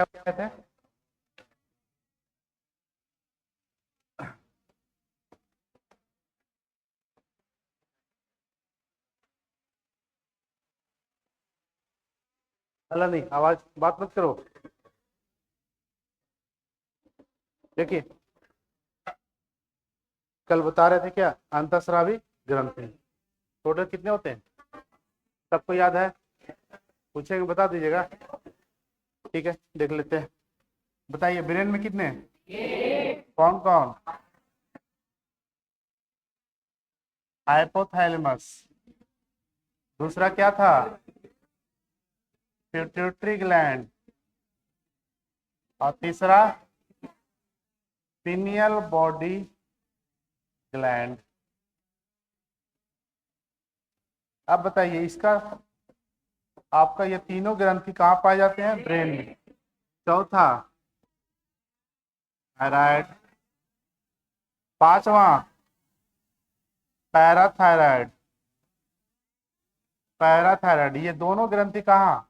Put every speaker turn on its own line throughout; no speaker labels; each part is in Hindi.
क्या कहते हैं? अला नहीं, आवाज बात मत करो। देखिए, कल बता रहे थे क्या, अंतःस्रावी ग्रंथि टोटल कितने होते हैं? सबको याद है? पूछेंगे बता दीजिएगा। ठीक है, देख लेते हैं। बताइए, ब्रेन में कितने हैं? कौन कौन? हाइपोथैलेमस। दूसरा क्या था? Pituitary gland. और तीसरा पिनियल बॉडी ग्लैंड। अब बताइए, इसका आपका ये तीनों ग्रंथि कहाँ पाए जाते हैं? ब्रेन में। चौथा थायराइड। पांचवा पैराथायराइड। पैराथायराइड, ये दोनों ग्रंथि कहाँ?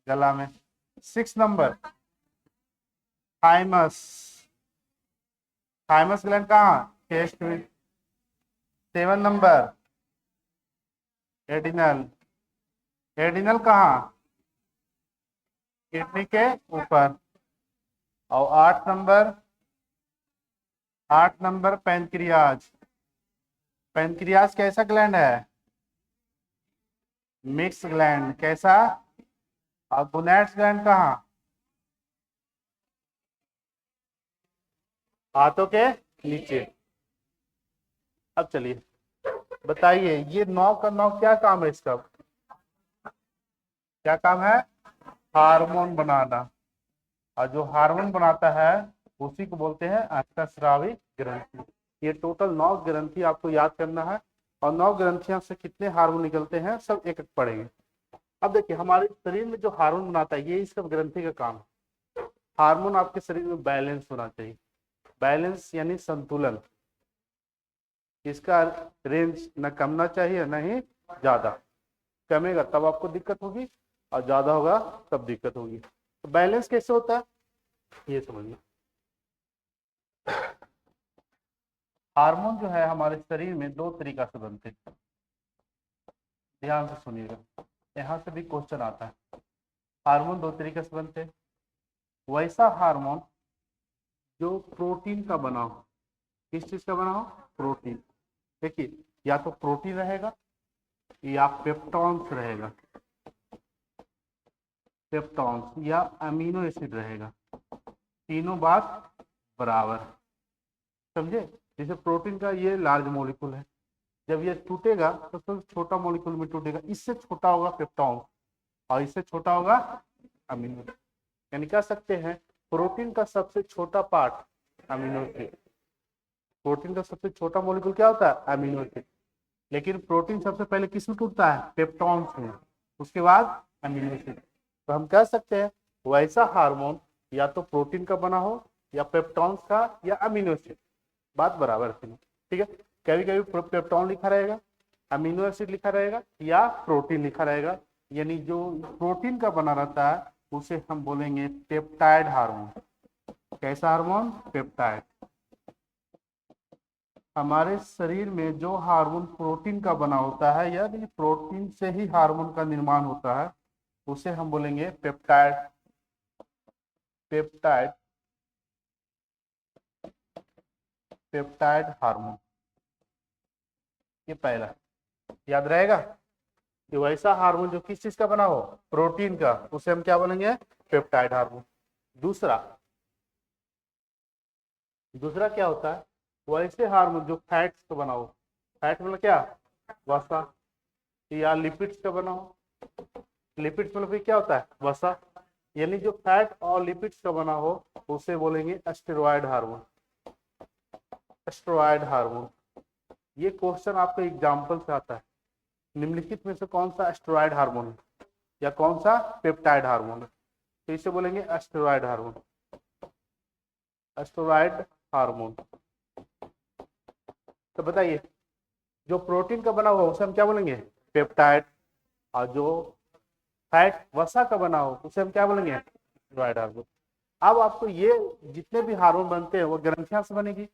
गला में। 6 नंबर थाइमस। थाइमस ग्लैंड कहाँ? चेस्ट में। 7 नंबर एडिनल। एडिनल कहाँ? किडनी के ऊपर। और 8 नंबर पैनक्रियाज। पैनक्रियाज कैसा ग्लैंड है? Mix gland. कैसा? और गोनैड्स ग्लैंड कहाँ? हाथों के नीचे। अब चलिए बताइए, ये नौ का नौ क्या काम है इसका? क्या काम है? हार्मोन बनाना। और जो हार्मोन बनाता है उसी को बोलते हैं अंतःस्रावी ग्रंथि। ये टोटल 9 ग्रंथि आपको याद करना है। और 9 ग्रंथियों से कितने हार्मोन निकलते हैं सब एक एक पढ़ेंगे। अब देखिए, हमारे शरीर में जो हार्मोन बनाता है ये इसका ग्रंथि का काम है। हार्मोन आपके शरीर में बैलेंस होना चाहिए। बैलेंस यानी संतुलन। इसका रेंज न कमना चाहिए न ही ज्यादा। कमेगा तब आपको दिक्कत होगी और ज्यादा होगा तब दिक्कत होगी। तो बैलेंस कैसे होता है ये समझिए। हार्मोन जो है हमारे शरीर में 2 तरीका से बनते हैं। ध्यान से सुनिएगा, यहाँ से भी क्वेश्चन आता है। हार्मोन 2 तरीके से बनते हैं। वैसा हार्मोन जो प्रोटीन का बना हो। किस चीज का बना हो? प्रोटीन। देखिए, या तो प्रोटीन रहेगा या पेप्टॉन्स रहेगा। पेप्टॉन्स या अमीनो एसिड रहेगा। तीनों बात बराबर। समझे? जैसे प्रोटीन का ये लार्ज मॉलिक्यूल है, जब ये टूटेगा तो सबसे छोटा मॉलिक्यूल में टूटेगा। इससे छोटा होगा पेप्टॉन और इससे छोटा होगा अमीनो। यानी कह सकते हैं प्रोटीन का सबसे छोटा पार्ट अमीनो एसिड। प्रोटीन का सबसे छोटा मॉलिक्यूल क्या होता है? Amino acid. लेकिन प्रोटीन सबसे पहले किस में टूटता है? पेप्टॉन्स में। उसके बाद अमीनो एसिड। तो हम कह सकते हैं वैसा हार्मोन या तो प्रोटीन का बना हो या पेप्टॉन्स का या अमीनो एसिड। बात बराबर थी। ठीक है, कभी कभी पेप्टॉन लिखा रहेगा, अमीनो एसिड लिखा रहेगा या प्रोटीन लिखा रहेगा। यानी जो प्रोटीन का बना रहता है उसे हम बोलेंगे पेप्टाइड हार्मोन। कैसा हार्मोन? पेप्टाइड। हमारे शरीर में जो हार्मोन प्रोटीन का बना होता है यानी प्रोटीन से ही हार्मोन का निर्माण होता है उसे हम बोलेंगे पेप्टाइड। Peptide peptide hormone. ये पहला याद रहेगा कि वैसा हार्मोन जो किस चीज का बना हो? प्रोटीन का, उसे हम क्या बोलेंगे? Peptide hormone. दूसरा दूसरा क्या होता है? वैसे हार्मोन जो फैट्स का बना हो। फैट मतलब क्या? वसा। या लिपिड्स का बना हो। लिपिड्स मतलब क्या होता है? वसा। यानी जो फैट और लिपिड्स का बना हो उसे बोलेंगे स्टेरॉयड हार्मोन। Steroid hormone. ये क्वेश्चन आपका एग्जाम्पल से आता है। निम्नलिखित में से कौन सा स्टेरॉयड हार्मोन है या कौन सा पेप्टाइड हार्मोन है? तो इसे बोलेंगे स्टेरॉयड हार्मोन। Steroid hormone. तो बताइए, जो प्रोटीन का बना हुआ उसे हम क्या बोलेंगे? पेप्टाइड। और जो फैट वसा का बना हो उसे हम क्या बोलेंगे? Asteroid hormone. अब आपको ये जितने भी हार्मोन बनते हैं वो ग्रंथियां से बनेगी।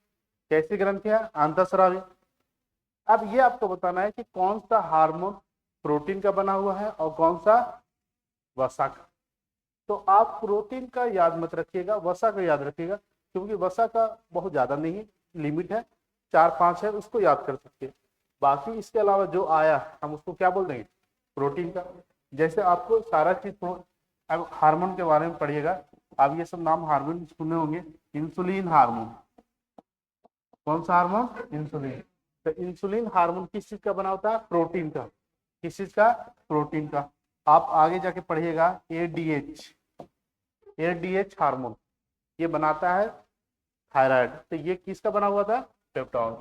कैसी ग्रंथियां? अंतःस्रावी। अब ये आपको बताना है कि कौन सा हार्मोन प्रोटीन का बना हुआ है और कौन सा वसा का। तो आप प्रोटीन का याद मत रखिएगा, वसा का याद रखिएगा, क्योंकि वसा का बहुत ज्यादा नहीं लिमिट है, 4-5 है, उसको याद कर सकते हैं। बाकी इसके अलावा जो आया हम उसको क्या बोल देंगे? प्रोटीन का। जैसे आपको सारा चीज अब हार्मोन के बारे में पढ़िएगा, आप ये सब नाम हार्मोन सुने होंगे। इंसुलिन हार्मोन, कौन सा हार्मोन? इंसुलिन। तो इंसुलिन हार्मोन किस चीज का बना होता है? प्रोटीन का। किस चीज का? प्रोटीन का। आप आगे जाके पढ़िएगा एडीएच, एडीएच हार्मोन ये बनाता है थायराइड। तो ये किसका बना हुआ था? पेप्टोन,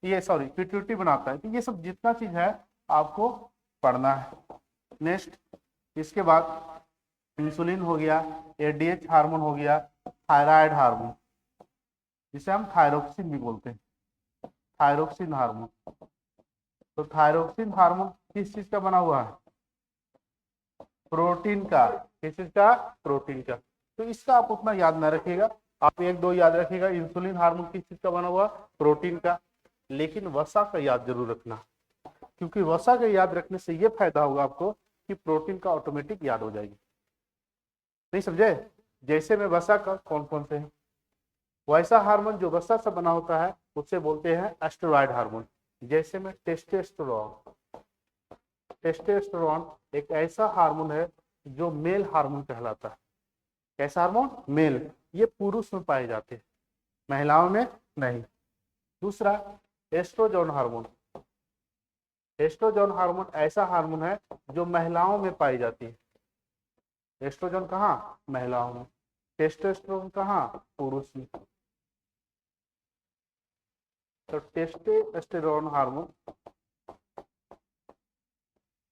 ये सॉरी पिट्यूटरी बनाता है। तो ये सब जितना चीज है आपको पढ़ना है। नेक्स्ट, इसके बाद इंसुलिन हो गया, एडीएच हार्मोन हो गया, थायराइड हार्मोन जिसे हम थायरोक्सिन भी बोलते हैं, थायरोक्सिन हार्मोन। तो थायरोक्सिन हार्मोन किस चीज का बना हुआ है? प्रोटीन का। किस चीज का? प्रोटीन का। तो इसका आप उतना याद ना रखिएगा, आप 1-2 याद रखिएगा। इंसुलिन हार्मोन किस चीज का बना हुआ? प्रोटीन का। लेकिन वसा का याद जरूर रखना, क्योंकि वसा का याद रखने से ये फायदा होगा आपको कि प्रोटीन का ऑटोमेटिक याद हो जाएगी। नहीं समझे? जैसे में वसा का कौन कौन से हैं, वैसा हार्मोन जो वसा से बना होता है उसे बोलते हैं एस्टेरॉयड हार्मोन। जैसे में टेस्टोस्टेरोन, टेस्टोस्टेरोन एक ऐसा हार्मोन है जो मेल हार्मोन कहलाता है। कैसा हार्मोन? मेल। ये पुरुष में पाए जाते हैं, महिलाओं में नहीं। दूसरा एस्ट्रोजन हार्मोन, एस्ट्रोजन हार्मोन ऐसा हार्मोन है जो महिलाओं में पाई जाती है। एस्ट्रोजन कहाँ? महिलाओं में। टेस्टोस्टेरोन कहाँ? पुरुष में। तो टेस्टोस्टेरोन हार्मोन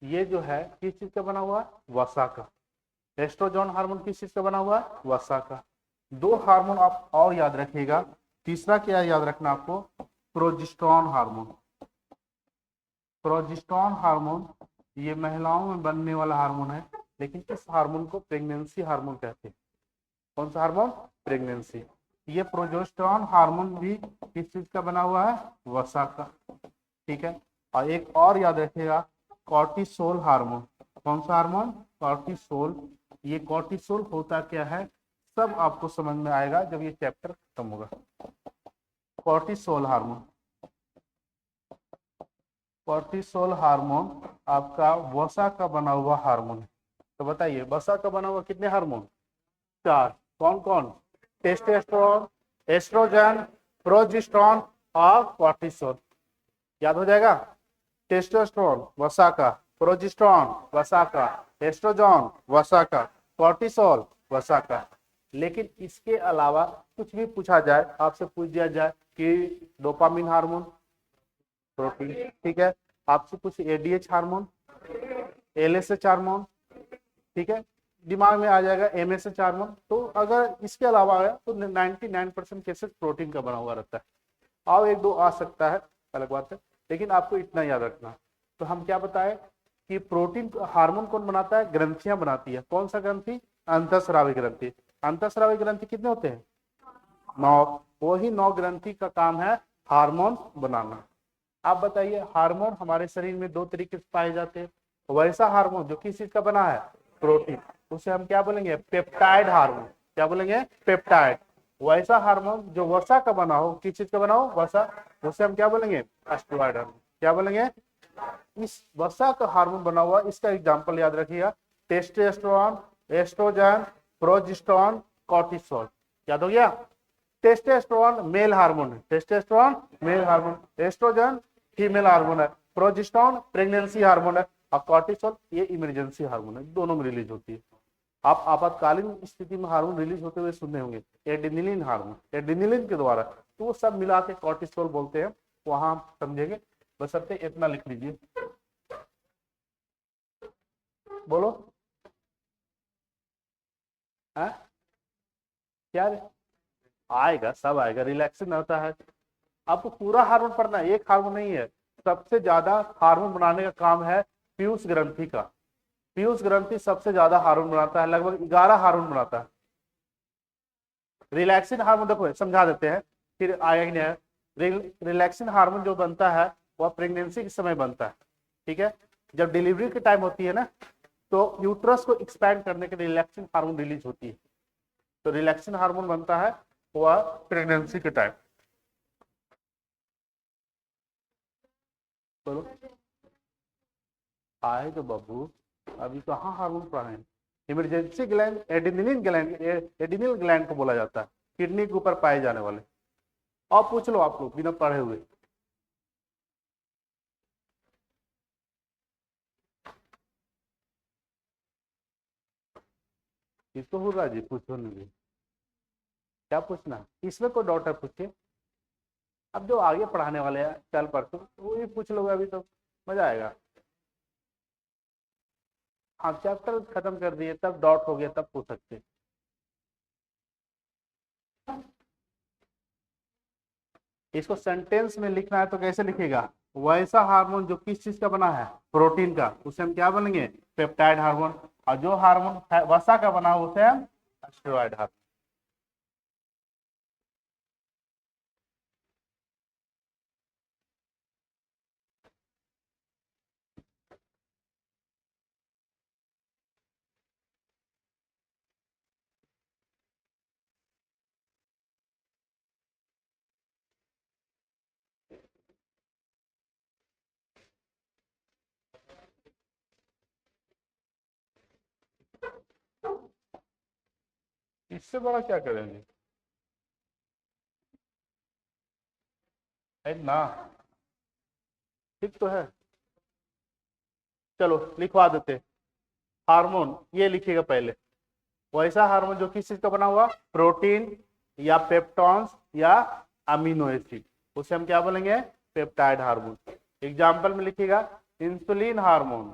ये जो है किस चीज का बना हुआ है? वसा का। एस्ट्रोजन हार्मोन किस चीज का बना हुआ है? वसा का। 2 हार्मोन आप और याद रखिएगा। तीसरा क्या याद रखना आपको? Progesterone hormone. प्रोजेस्टेरॉन हार्मोन ये महिलाओं में बनने वाला हार्मोन है, लेकिन इस हार्मोन को प्रेगनेंसी हार्मोन कहते हैं। कौन सा हार्मोन? प्रेगनेंसी। ये प्रोजेस्टेरॉन हार्मोन भी किस चीज का बना हुआ है? वसा का। ठीक है। और एक और याद रखिएगा, कॉर्टिसोल हार्मोन। कौन सा हार्मोन? कॉर्टिसोल। ये कॉर्टिसोल होता क्या है सब आपको समझ में आएगा जब ये चैप्टर खत्म होगा। कॉर्टिसोल हार्मोन, कॉर्टिसोल हार्मोन आपका वसा का बना हुआ हार्मोन है। तो बताइए वसा का बना हुआ कितने हार्मोन? 4। कौन कौन? टेस्टोस्टेरोन, एस्ट्रोजन, प्रोजेस्टेरॉन और कॉर्टिसोल। याद हो जाएगा? टेस्टोस्टेरोन वसा का, प्रोजेस्टेरॉन वसा का, एस्ट्रोजन वसा का, कॉर्टिसोल वसा का। लेकिन इसके अलावा कुछ भी पूछा जाए, आपसे पूछ दिया जाए कि डोपामिन हार्मोन, प्रोटीन, ठीक है। आपसे कुछ एडीएच हार्मोन, एलएसएच हार्मोन, ठीक है, दिमाग में आ जाएगा एमएसएच हार्मोन। तो अगर इसके अलावा आया तो 99% केसेस प्रोटीन का बना हुआ रहता है। और 1-2 आ सकता है, अलग बात है, लेकिन आपको इतना याद रखना। तो हम क्या बताए कि प्रोटीन हार्मोन कौन बनाता है? ग्रंथियां बनाती है। कौन सा ग्रंथि? अंतःस्रावी ग्रंथि। अंतःस्रावी ग्रंथि कितने होते हैं? 9। वही 9 ग्रंथि का काम है हार्मोन बनाना। आप बताइए हार्मोन हमारे शरीर में 2 तरीके से पाए जाते हैं। वैसा हार्मोन जो किस चीज का बना है? प्रोटीन, उसे हम क्या बोलेंगे? Peptide hormone. क्या बोलेंगे? पेप्टाइड। वैसा हार्मोन जो वसा का बना हो, किस चीज का बना हो? वसा, उसे हम क्या बोलेंगे? Asteroid hormone. क्या बोलेंगे? इस वसा का हार्मोन बना हुआ, इसका एग्जांपल याद रखिएगा, टेस्टोस्टेरोन, एस्ट्रोजन, प्रोजेस्टेरॉन, कॉर्टिसोल। याद हो गया? टेस्टोस्टेरोन मेल हार्मोन है, testosterone male hormone, estrogen female hormone है, प्रोजेस्टेरॉन प्रेगनेंसी हार्मोन है, और कॉर्टिसोल ये इमरजेंसी हार्मोन है, दोनों में रिलीज होती है। आप आपातकालीन स्थिति में हार्मोन रिलीज होते हुए सुने होंगे, एड्रेनलिन हार्मोन, एड्रेनलिन के द्वारा। तो वो सब मिला के कॉर्टिसोल बोलते हैं, वहां समझेंगे। बशर्ते इतना लिख लीजिए। बोलो है? क्या आएगा? सब आएगा, रिलैक्सेशन होता है। आपको पूरा हार्मोन पढ़ना है, एक हार्मोन नहीं है। सबसे ज्यादा हार्मोन बनाने का काम है पीयूष ग्रंथि का। पीयूष ग्रंथि सबसे ज्यादा हार्मोन बनाता है, लगभग 11 हार्मोन बनाता है। रिलैक्सिन हार्मोन देखो समझा देते हैं, फिर आया ही नहीं है। रिलैक्सिन हार्मोन जो बनता है वह प्रेगनेंसी के समय बनता है, ठीक है। जब डिलीवरी के टाइम होती है ना, तो यूट्रस को एक्सपैंड करने के लिए रिलैक्सिन हार्मोन रिलीज होती है। तो रिलैक्सिन हार्मोन बनता है वह प्रेगनेंसी के टाइम। बोलो आए तो बाबू, अभी कहाँ हार्मोन पढ़े। इमरजेंसी ग्लैंड एडिनिल ग्लैंड को बोला जाता है, किडनी के ऊपर पाए जाने वाले। और पूछ लो आप लोग बिना पढ़े हुए। ये तो हो रहा जी, पूछो नहीं, क्या पूछना इसमें कोई डाउट है पूछिए। अब जो आगे पढ़ाने वाले हैं कल परसों वो भी पूछ लोगे, अभी तो मजा आएगा। हाँ चैप्टर खत्म कर दिए तब डाउट हो गया तब पूछ सकते। इसको सेंटेंस में लिखना है तो कैसे लिखेगा, वैसा हार्मोन जो किस चीज का बना है, प्रोटीन का, उसे हम क्या बनेंगे, पेप्टाइड हार्मोन। और जो हार्मोन वसा का बना उसे हम स्टेरॉइड हार्मोन। इससे बड़ा क्या करेंगे, है ना, ठीक तो है। चलो लिखवा देते, हार्मोन ये लिखिएगा पहले, वैसा हार्मोन जो किस चीज का बना हुआ, प्रोटीन या पेप्टॉन्स या अमीनो एसिड, उसे हम क्या बोलेंगे, पेप्टाइड हार्मोन। एग्जाम्पल में लिखिएगा, इंसुलिन हार्मोन।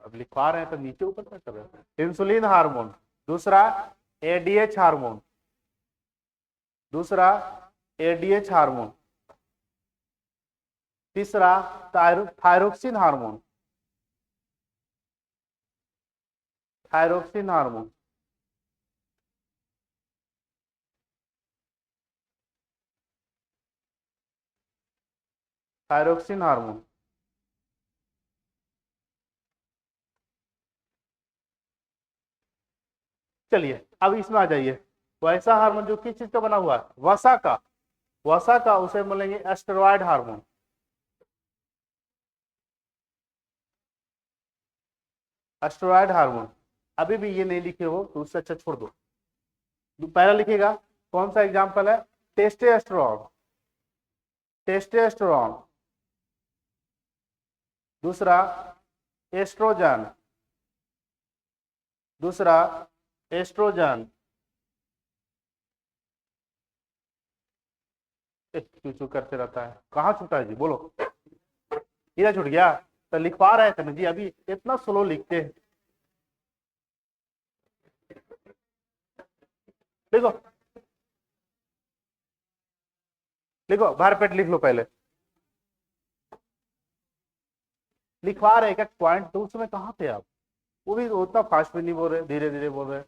अब लिखवा रहे हैं तो नीचे ऊपर क्या कर रहे हैं, इंसुलिन हार्मोन। दूसरा एडीएच हार्मोन, दूसरा एडीएच हार्मोन। तीसरा thyroxine hormone, thyroxine hormone. Thyroxine hormone. चलिए अब इसमें आ जाइए, वैसा हार्मोन जो किस चीज का बना हुआ है, वसा का, वसा का, उसे बोलेंगे एस्टेरॉयड हार्मोन। Asteroid hormone. अभी भी ये नहीं लिखे हो तो उससे अच्छा छोड़ दो, पहला लिखेगा कौन सा एग्जांपल है, टेस्टोस्टेरोन, टेस्टोस्टेरोन। दूसरा एस्ट्रोजन, दूसरा एस्ट्रोजन। चू चू करते रहता है, कहाँ छूटा है जी, बोलो इधर छूट गया। तो लिखवा रहे थे ना जी, अभी इतना स्लो लिखते हैं। लिखो लिखो भर पेट लिख लो पहले, लिखवा रहे क्या पॉइंट, तो उस समय कहाँ थे आप, वो भी उतना फास्ट भी नहीं बोल रहे, धीरे धीरे बोल रहे।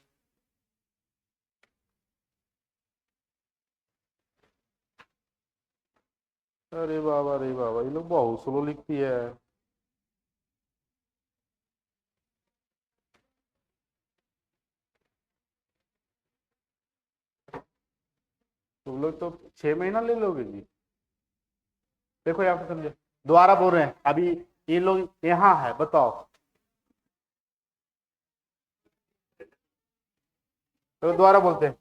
अरे बाबा, अरे बाबा, ये लोग बहुत स्लो लिखती है। तुम लोग तो 6 महीना ले लोगे जी। देखो यहाँ पे समझे, दोबारा बोल रहे हैं, अभी ये लोग यहाँ है, बताओ तो दोबारा बोलते हैं,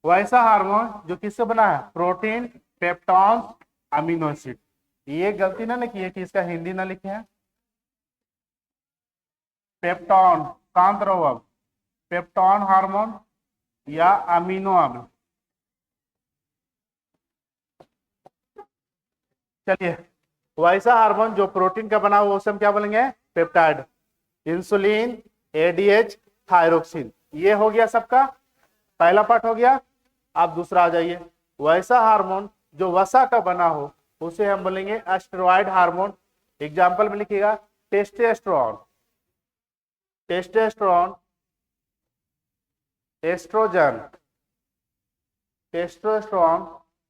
वैसा हार्मोन जो किससे बना है, प्रोटीन, पेप्टॉन्स, अमीनो एसिड। ये गलती ना लिखी कि इसका हिंदी ना लिखे हैं, पेप्टॉन, शांत रहो अब, पेप्टॉन हार्मोन या अमीनो अम्ल। चलिए, वैसा हार्मोन जो प्रोटीन का बना हुआ उसे हम क्या बोलेंगे, पेप्टाइड। इंसुलिन, एडीएच, थायरोक्सिन, ये हो गया सबका, पहला पार्ट हो गया। आप दूसरा आ जाइए, वैसा हार्मोन जो वसा का बना हो उसे हम बोलेंगे एस्टेरॉयड हार्मोन। एग्जाम्पल में लिखिएगा, testosterone, testosterone. Oestrogen, testosterone,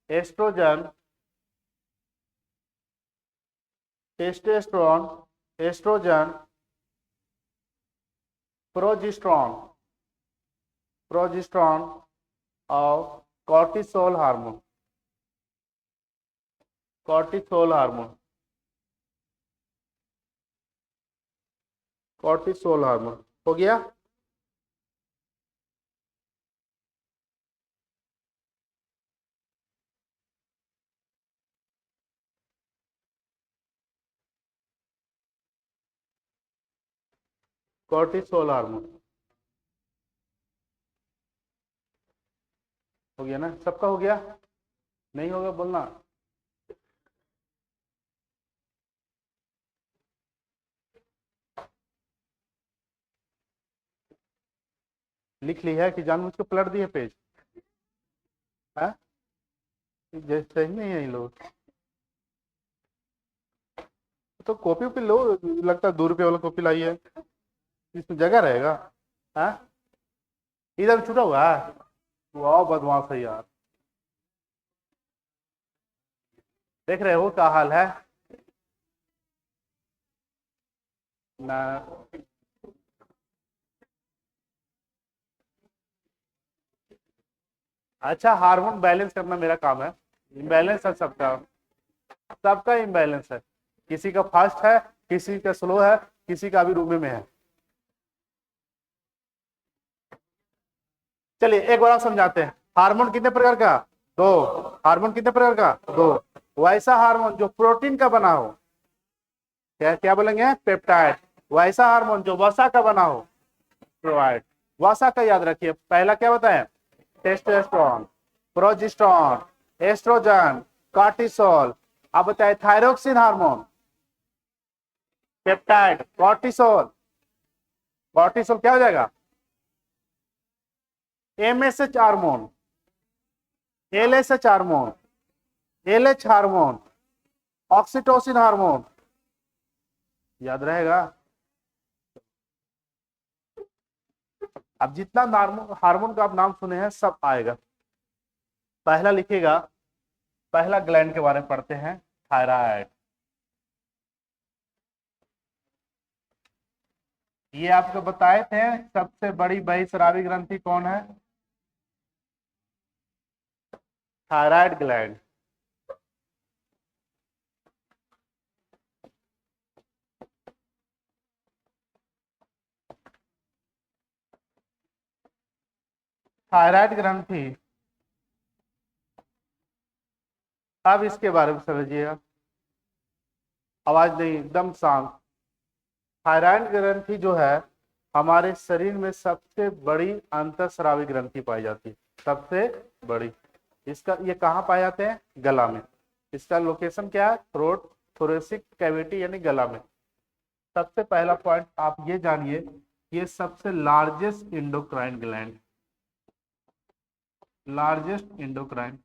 oestrogen, testosterone, oestrogen, progesterone, progesterone और cortisol hormone, cortisol hormone, cortisol hormone हो गया। कॉर्टिसोल हार्मोन हो गया ना, सबका हो गया, नहीं होगा बोलना। लिख ली है कि जानबूझ के पलट दिए पेज? है जैसे ही नहीं है इन लोग तो कॉपी पे लो, लगता है 2 रुपये वाला कॉपी लाई है, इसमें जगह रहेगा। है इधर छूटा हुआ है, वाह बदमाश है यार, देख रहे हो क्या हाल है ना। अच्छा, हार्मोन बैलेंस करना मेरा काम है, इम्बैलेंस है सबका, सबका इम्बैलेंस है, किसी का फास्ट है, किसी का स्लो है, किसी का अभी रूमे में है। चलिए एक बार और समझाते हैं, हार्मोन कितने प्रकार का? 2। हार्मोन कितने प्रकार का? 2। वैसा हार्मोन जो प्रोटीन का बना हो, क्या क्या बोलेंगे? पेप्टाइड। वैसा हार्मोन जो वसा का बना हो, प्रोवाइड। वसा का याद रखिए, पहला क्या बताएं? Testosterone, progesterone, oestrogen, cortisol. अब बताए thyroxine hormone, peptide, cortisol. Cortisol क्या हो जाएगा? MSH hormone, LSH hormone, LH hormone, oxytocin hormone, याद रहेगा। अब जितना हार्मोन का आप नाम सुने हैं सब आएगा। पहला लिखिएगा, पहला ग्लैंड के बारे में पढ़ते हैं, थायराइड। ये आपको बताए थे सबसे बड़ी बहिस्रावी ग्रंथि कौन है? Thyroid gland. थायराइड ग्रंथि, अब इसके बारे में समझिएगा, आवाज नहीं, एकदम शांत। थायराइड ग्रंथि जो है हमारे शरीर में सबसे बड़ी अंतःस्रावी ग्रंथि पाई जाती है, सबसे बड़ी। इसका ये कहाँ पाए जाते हैं? गला में। इसका लोकेशन क्या है? थ्रोट, थोरेसिक कैविटी यानी गला में। सबसे पहला पॉइंट आप ये जानिए, ये सबसे largest endocrine gland, largest endocrine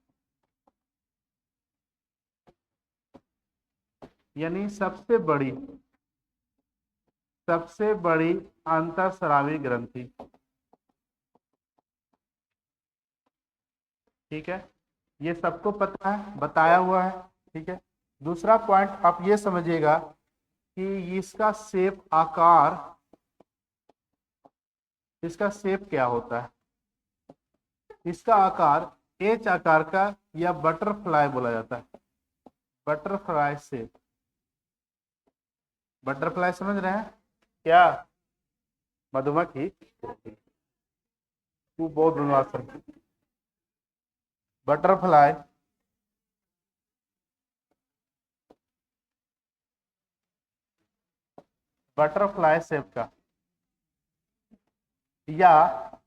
यानी सबसे बड़ी अंतःस्रावी ग्रंथि। ठीक है, ये सबको पता है, बताया हुआ है। ठीक है, दूसरा पॉइंट आप ये समझिएगा कि इसका शेप क्या होता है? इसका आकार एच आकार का या बटरफ्लाई बोला जाता है, बटरफ्लाई शेप। बटरफ्लाई समझ रहे हैं क्या? मधुमक्खी, तू बहुत धन्यवाद सर। बटरफ्लाई बटरफ्लाई शेप का, या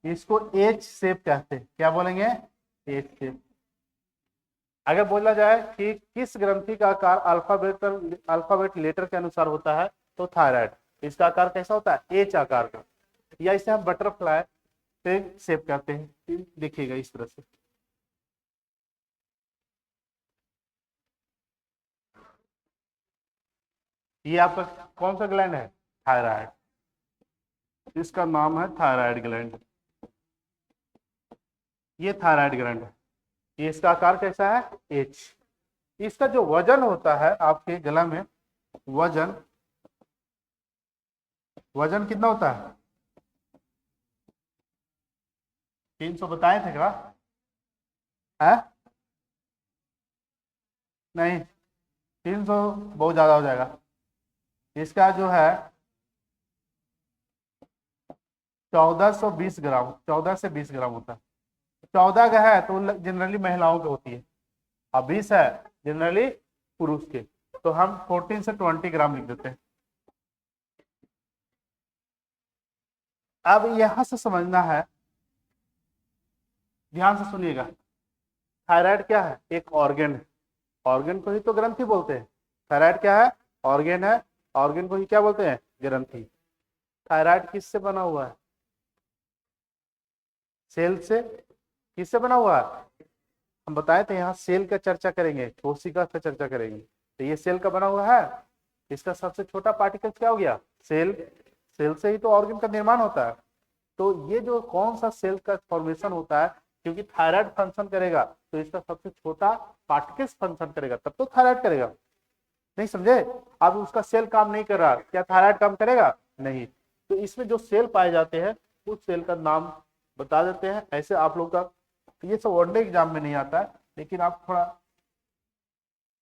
इसको एच शेप कहते हैं, क्या बोलेंगे? H shape. अगर बोला जाए कि किस ग्रंथि का आकार अल्फाबेट लेटर के अनुसार होता है, तो थायराइड। इसका आकार कैसा होता है? एच आकार का, या इसे हम बटरफ्लाई शेप कहते हैं। देखिएगा इस तरह से, ये आपका कौन सा ग्लैंड है? थायराइड। इसका नाम है थायराइड ग्लैंड। ये थायराइड ग्लैंड है, ये इसका आकार कैसा है, एच। इसका जो वजन होता है आपके गला में, वजन वजन कितना होता है, 300 बताए थे क्या, है नहीं, 300 बहुत ज्यादा हो जाएगा। इसका जो है 1420 ग्राम, 14 से 20 ग्राम होता है। 14 का है तो जनरली महिलाओं के होती है, और 20 है जनरली पुरुष के, तो हम 14 से 20 ग्राम लिख देते हैं। अब यहां से समझना है, ध्यान से सुनिएगा, थायराइड क्या है, एक ऑर्गन है, ऑर्गन को ही तो ग्रंथि बोलते हैं। थायराइड क्या है, ऑर्गन है, ऑर्गन को ही क्या बोलते हैं, ग्रंथि। थायराइड किससे बना हुआ है, सेल से। किससे बना हुआ है, हम बताए थे यहाँ सेल का चर्चा करेंगे, कोशिका का चर्चा करेंगे, तो ये सेल का बना हुआ है। इसका सबसे छोटा पार्टिकल क्या हो गया, सेल। सेल से ही तो ऑर्गन का निर्माण होता है। तो ये जो कौन सा सेल का फॉर्मेशन होता है, क्योंकि थायराइड फंक्शन करेगा तो इसका सबसे छोटा पार्टिकल फंक्शन करेगा, तब तो थायराइड करेगा। नहीं समझे, अब उसका सेल काम नहीं कर रहा, क्या थायराइड काम करेगा, नहीं। तो इसमें जो सेल पाए जाते हैं उस सेल का नाम बता देते हैं। ऐसे आप लोग का ये सब वनडे एग्जाम में नहीं आता है, लेकिन आप थोड़ा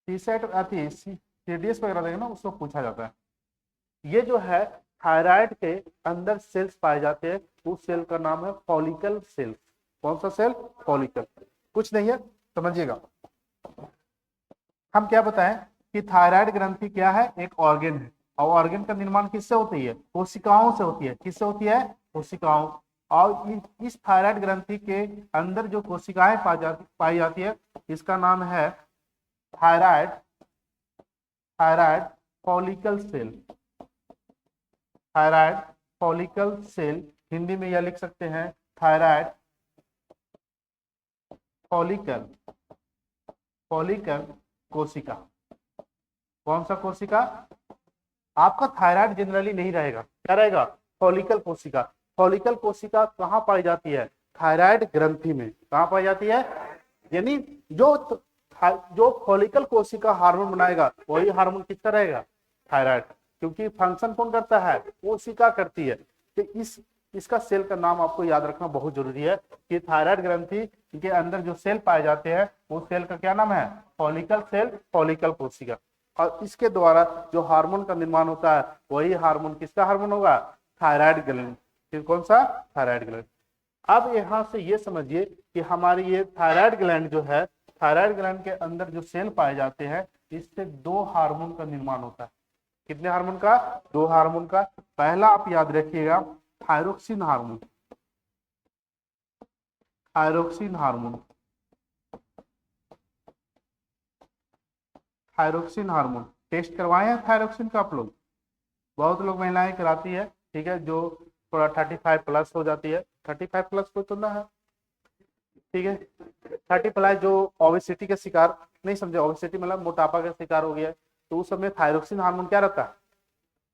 सीसेट आती है, सीडीएस वगैरह देंगे ना, उसको पूछा जाता है। ये जो है थायराइड के अंदर सेल्स पाए जाते हैं, उस सेल का नाम है फॉलिकल सेल। कौन सा सेल, फॉलिकल। कुछ नहीं है, समझिएगा। हम क्या बताएं कि थायराइड ग्रंथि क्या है, एक ऑर्गन है, और ऑर्गन का निर्माण किससे होती है, कोशिकाओं से होती है। किससे होती है, कोशिकाओं। और इस थायराइड ग्रंथि के अंदर जो कोशिकाएं पाई जाती है, इसका नाम है thyroid thyroid follicle cell. Thyroid follicle cell, Hindi में यह लिख सकते हैं थायराइड फॉलिकल फॉलिकल कोशिका। कौन सा कोशिका, आपका थायराइड जनरली नहीं रहेगा, क्या रहेगा, फॉलिकल कोशिका। फॉलिकल कोशिका कहाँ पाई जाती है, थायराइड ग्रंथि में। कहाँ पाई जाती है, यानी जो फॉलिकल कोशिका हार्मोन बनाएगा वही हार्मोन किसका रहेगा, थायराइड। क्योंकि फंक्शन कौन करता है, कोशिका करती है। तो इसका सेल का नाम आपको याद रखना बहुत जरूरी है कि थायराइड ग्रंथि के अंदर जो सेल पाए जाते हैं उस सेल का क्या नाम है, फॉलिकल सेल, फॉलिकल कोशिका। और इसके द्वारा जो हार्मोन का निर्माण होता है वही हार्मोन किसका हार्मोन होगा, थायराइड ग्लैंड। फिर कौन सा, थायराइड ग्लैंड। अब यहां से ये समझिए कि हमारी ये थायराइड ग्लैंड जो है, थायराइड ग्लैंड के अंदर जो सेल पाए जाते हैं, इससे 2 हार्मोन का निर्माण होता है। कितने हार्मोन का, 2 हार्मोन का। पहला आप याद रखिएगा, thyroxine hormone. Thyroxine hormone, thyroxine hormone test करवाए हैं थायरोक्सिन का आप लोग, बहुत लोग महिलाएं कराती है, ठीक है, जो थोड़ा 35 प्लस हो जाती है। 35 प्लस कोई तो ना है, ठीक है, 30 प्लस जो ओबेसिटी का शिकार, नहीं समझे, ओबेसिटी मतलब मोटापा का शिकार हो गया है, तो उस समय थायरोक्सिन हार्मोन क्या रहता है,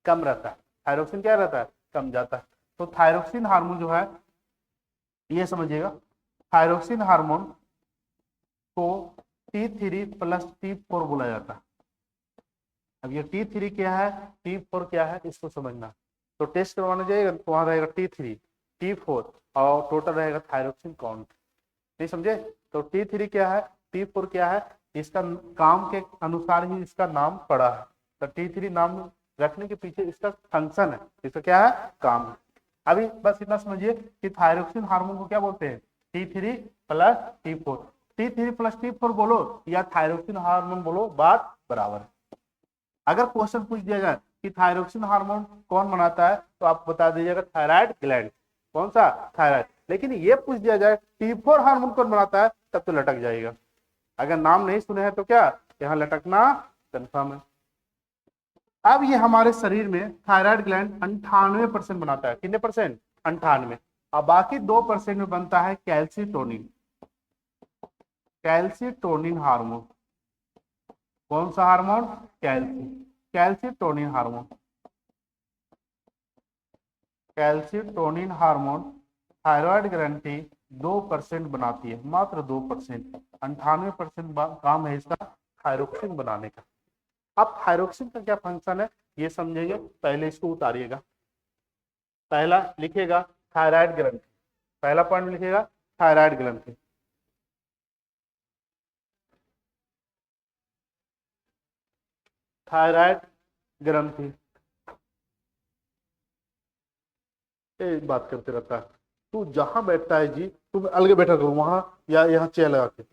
कम रहता है। थायरोक्सिन क्या रहता है, कम जाता है। तो थायरोक्सिन हार्मोन जो है, ये समझिएगा, थायरोक्सिन हार्मोन को T3 + T4 बोला जाता है। अब ये T3 क्या है, T4 क्या है, इसको समझना। तो टेस्ट करवाने जाएगा तो वहां रहेगा T3 T4 और टोटल रहेगा थायरोक्सिन काउंट। नहीं समझे, तो T3 क्या है, T4 क्या है, इसका काम के अनुसार ही इसका नाम पड़ा है। तो T3 नाम रखने के पीछे इसका फंक्शन है, इसका क्या है, काम है। अभी बस इतना समझिए कि थायरोक्सिन हार्मोन को क्या बोलते हैं, T3 + T4। T3 + T4 बोलो या थायरोक्सिन हार्मोन बोलो, बात बराबर है। अगर क्वेश्चन पूछ दिया जाए कि थायरोक्सिन हार्मोन कौन बनाता है, तो आप बता दीजिएगा थायराइड ग्लैंड। कौन सा, थायराइड। लेकिन ये पूछ दिया जाए T4 हार्मोन कौन बनाता है, तब तो लटक जाएगा। अगर नाम नहीं सुने हैं तो क्या, यहाँ लटकना कंफर्म है। अब ये हमारे शरीर में थायराइड ग्लैंड 98% बनाता है। कितने परसेंट, 98। अब बाकी 2% में बनता है कैल्सीटोनिन। Calcitonin hormone. कौन सा hormone, calcitonin hormone. Calcitonin hormone thyroid ग्रंथि 2% बनाती है, मात्र 2%। 98% काम है इसका थायरोक्सिन बनाने का। अब थायरोक्सिन का क्या फंक्शन है ये समझेंगे, पहले इसको उतारिएगा। पहला लिखिएगा थायराइड ग्रंथि, पहला पॉइंट लिखिएगा थायराइड ग्रंथि। थायराइड ग्रंथि ये बात करते रहता है, तू जहां बैठता है जी तुम अलग बैठा करो वहां या यहाँ चेयर लगा के।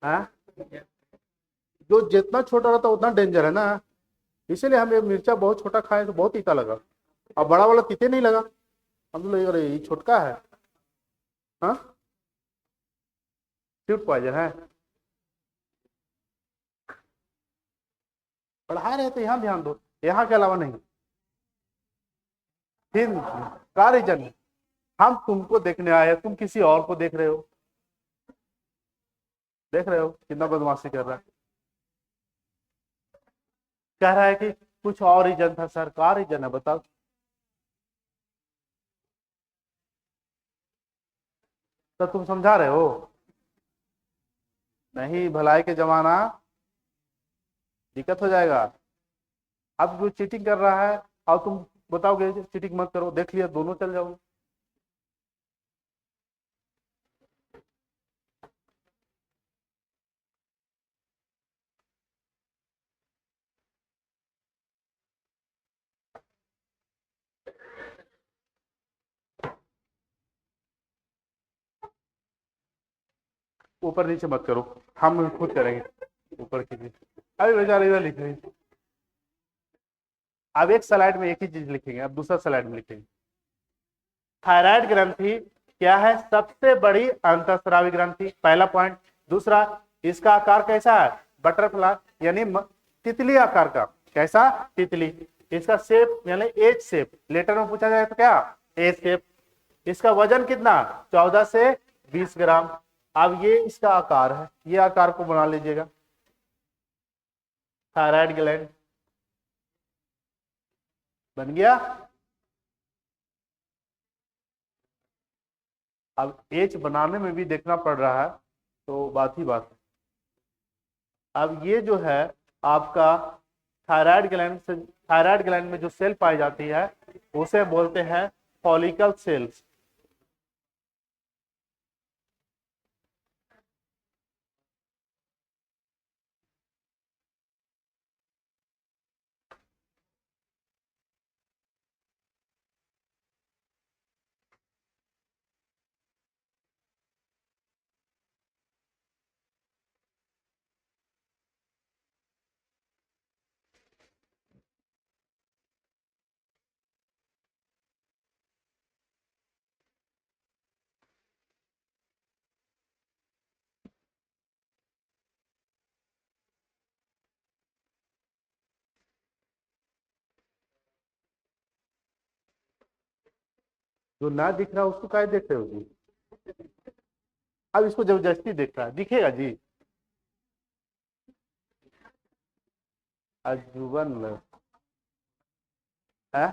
हाँ? जो जितना छोटा रहता है उतना डेंजर है ना, इसीलिए हम ये मिर्चा बहुत छोटा खाए तो बहुत तीता लगा, और बड़ा वाला तीते नहीं लगा। हम तो लगे अरे ये छोटका है। हाँ, फूड पॉइजन है। पढ़ा रहे तो यहाँ ध्यान दो, यहाँ के अलावा नहीं। फिर का रीजन है, हम तुमको देखने आए, तुम किसी और को देख रहे हो। देख रहे हो कितना बदमाशी कर रहा है। कह रहा है कि कुछ और रीजन था सर, का रीजन है बताओ। तो तुम समझा रहे हो नहीं, भलाई के जमाना दिक्कत हो जाएगा। अब जो चीटिंग कर रहा है और तुम बताओगे चीटिंग मत करो, देख लिया दोनों चल जाओगे। ऊपर नीचे मत करो, हम खुद करेंगे। ऊपर कीजिए, अभी बेचारे इधर लिख रहे हैं। अब एक स्लाइड में एक ही चीज लिखेंगे, अब दूसरा स्लाइड में लिखेंगे। थायराइड ग्रंथि क्या है, सबसे बड़ी अंतःस्रावी ग्रंथि, पहला पॉइंट। दूसरा, इसका आकार कैसा है, बटरफ्लाई यानी तितली आकार का। कैसा, तितली। इसका शेप यानी एच शेप, लेटर में पूछा जाए तो क्या, एच शेप। इसका वजन कितना, 14 से 20 ग्राम। अब ये इसका आकार है, ये आकार को बना लीजिएगा, थायराइड ग्लैंड बन गया। अब एच बनाने में भी देखना पड़ रहा है तो बात ही बात है। अब ये जो है आपका थायराइड ग्लैंड से, थायराइड ग्लैंड में जो सेल पाई जाती है उसे बोलते हैं फॉलिकल सेल्स। जो ना दिख रहा उसको क्या देख रहे हो जी। अब इसको जबरदस्ती देख रहा है, दिखेगा जी। अजूबन है,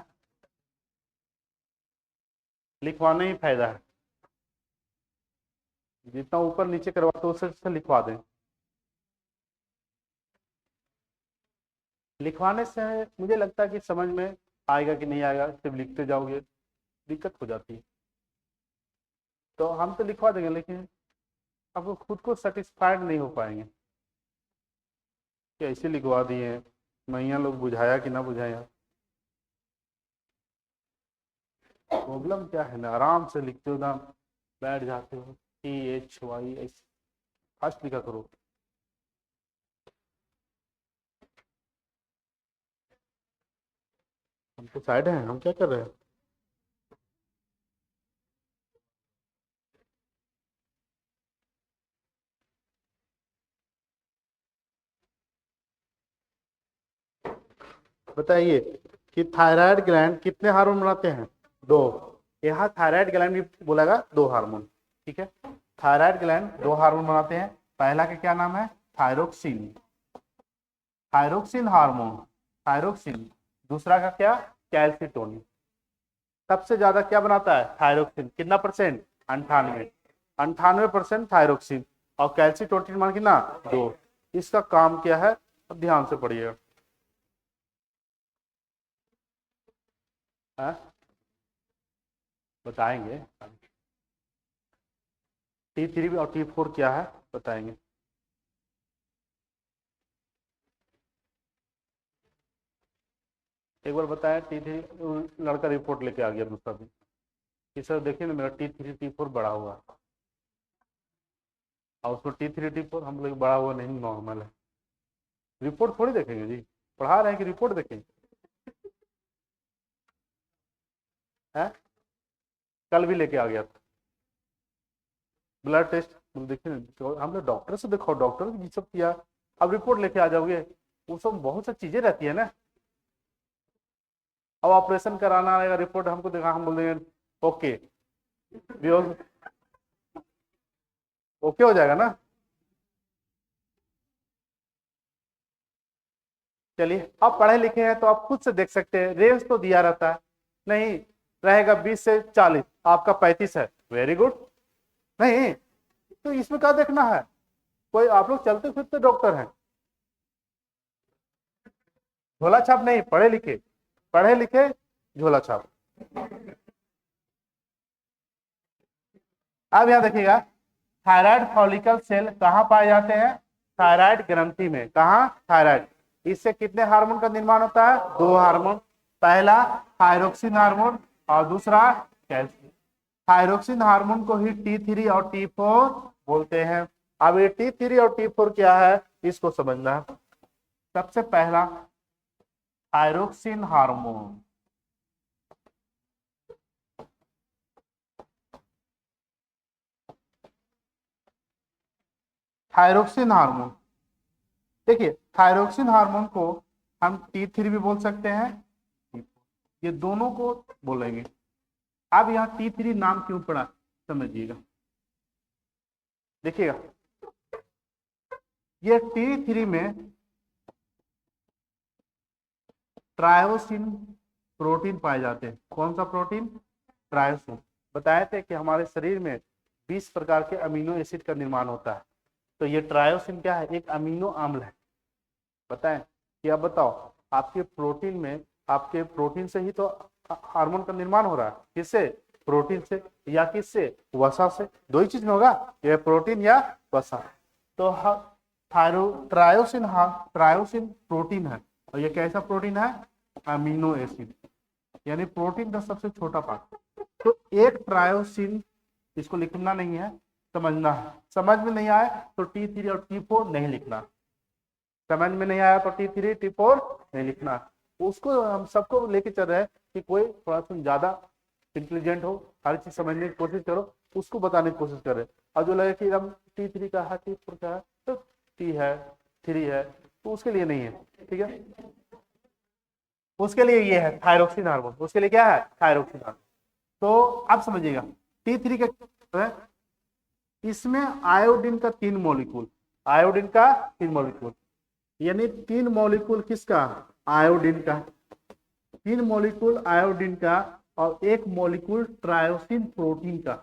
लिखवाने ही फायदा है, जितना ऊपर नीचे करवाते उससे लिखवा दें। लिखवाने से मुझे लगता है कि समझ में आएगा कि नहीं आएगा, सिर्फ लिखते जाओगे दिक्कत हो जाती है। तो हम तो लिखवा देंगे लेकिन आपको खुद को सेटिस्फाइड नहीं हो पाएंगे कि ऐसे लिखवा दिए, मैया लोग बुझाया कि ना बुझाया। प्रॉब्लम क्या है ना, आराम से लिखते हो ना, बैठ जाते हो, THY ऐसे फास्ट लिखा करो। हम तो साइड हैं, हम क्या कर रहे हैं। बताइए कि थायराइड ग्लैंड कितने हार्मोन बनाते हैं, दो। यहाँ थायराइड ग्लैंड भी बोलेगा दो हार्मोन, ठीक है। थायराइड ग्लैंड दो हार्मोन बनाते हैं, पहला का क्या नाम है, थायरोक्सिन, थायरोक्सिन हार्मोन, थायरोक्सिन। दूसरा का क्या, कैल्सिटोनिन। सबसे ज्यादा क्या बनाता है? थायरोक्सिन। कितना परसेंट? 98। 98% थायरोक्सिन। और कैल्सिटोनिन मान कितना? 2। इसका काम क्या है? अब ध्यान से पढ़िएगा। बताएंगे। T3 और T4 क्या है बताएंगे। एक बार बताया। T3 लड़का रिपोर्ट लेके आ गया दूसरा भी कि सर देखिए ना मेरा T3 T4 बढ़ा हुआ है। और उसको T3 T4 हम लोग बढ़ा हुआ नहीं, नॉर्मल है। रिपोर्ट थोड़ी देखेंगे जी, पढ़ा रहे हैं कि रिपोर्ट देखेंगे? है? कल भी लेके आ गया था ब्लड टेस्ट। देखिए हमने डॉक्टर से दिखाओ, डॉक्टर ने ये सब किया, अब रिपोर्ट लेके आ जाओगे? वो सब बहुत सी चीजें रहती है ना। अब ऑपरेशन कराना रहेगा, रिपोर्ट हमको देखा, हम बोल देंगे ओके, ओके हो जाएगा ना। चलिए, आप पढ़े लिखे हैं तो आप खुद से देख सकते हैं, रेंज तो दिया रहता है। नहीं रहेगा 20 से 40, आपका 35 है, वेरी गुड। नहीं तो इसमें क्या देखना है? कोई आप लोग चलते फिरते डॉक्टर हैं, झोला छाप नहीं, पढ़े लिखे, पढ़े लिखे झोला छाप। अब यहां देखिएगा, थायराइड फॉलिकल सेल कहां पाए जाते हैं? थायराइड ग्रंथि में। कहां? थायराइड। इससे कितने हार्मोन का निर्माण होता है? 2 हार्मोन। पहला थायरोक्सिन हार्मोन और दूसरा कैल्शियम। थायरोक्सिन हार्मोन को ही T3 और T4 बोलते हैं। अब ये T3 और T4 क्या है इसको समझना है। सबसे पहला थायरोक्सिन हार्मोन। थायरोक्सिन हार्मोन, देखिए थायरोक्सिन हार्मोन को हम T3 भी बोल सकते हैं, ये दोनों को बोलेंगे। अब यहाँ T3 नाम क्यों पड़ा समझिएगा। देखिएगा, ये T3 में ट्रायोसिन प्रोटीन पाए जाते हैं। कौन सा प्रोटीन? ट्रायोसिन। बताए थे कि हमारे शरीर में 20 प्रकार के अमीनो एसिड का निर्माण होता है, तो ये ट्रायोसिन क्या है? एक अमीनो अम्ल है। बताएं कि अब बताओ, आपके प्रोटीन में, आपके प्रोटीन से ही तो हार्मोन का निर्माण हो रहा है। किससे? प्रोटीन से। या किससे? वसा से। दो ही चीज में होगा, ये प्रोटीन या वसा। तो ट्रायोसिन, ट्रायोसिन प्रोटीन है। और ये कैसा प्रोटीन है? अमीनो एसिड, यानी प्रोटीन का सबसे छोटा पार्ट। तो एक ट्रायोसिन, इसको लिखना नहीं है, समझना है। समझ में नहीं आए तो T3 और T4 नहीं लिखना। समझ में नहीं आया तो T3 T4 नहीं लिखना। उसको हम सबको लेके चल रहे हैं कि कोई थोड़ा सा ज्यादा इंटेलिजेंट हो, हर चीज समझने की कोशिश करो, उसको बताने की कोशिश करे। और जो लगे कि हम T3 का है, T4 का है, तो T है, 3 है, तो उसके लिए नहीं है। ठीक है, उसके लिए ये है थायरोक्सिन हार्मोन। उसके लिए क्या है? Thyroxine hormone. तो अब समझिएगा, T3 का इसमें आयोडीन का 3 मॉलिक्यूल, आयोडीन का 3 मॉलिक्यूल, यानी 3 मॉलिक्यूल किसका? आयोडीन का। 3 मॉलिक्यूल आयोडीन का और 1 मॉलिक्यूल ट्रायोसिन प्रोटीन का।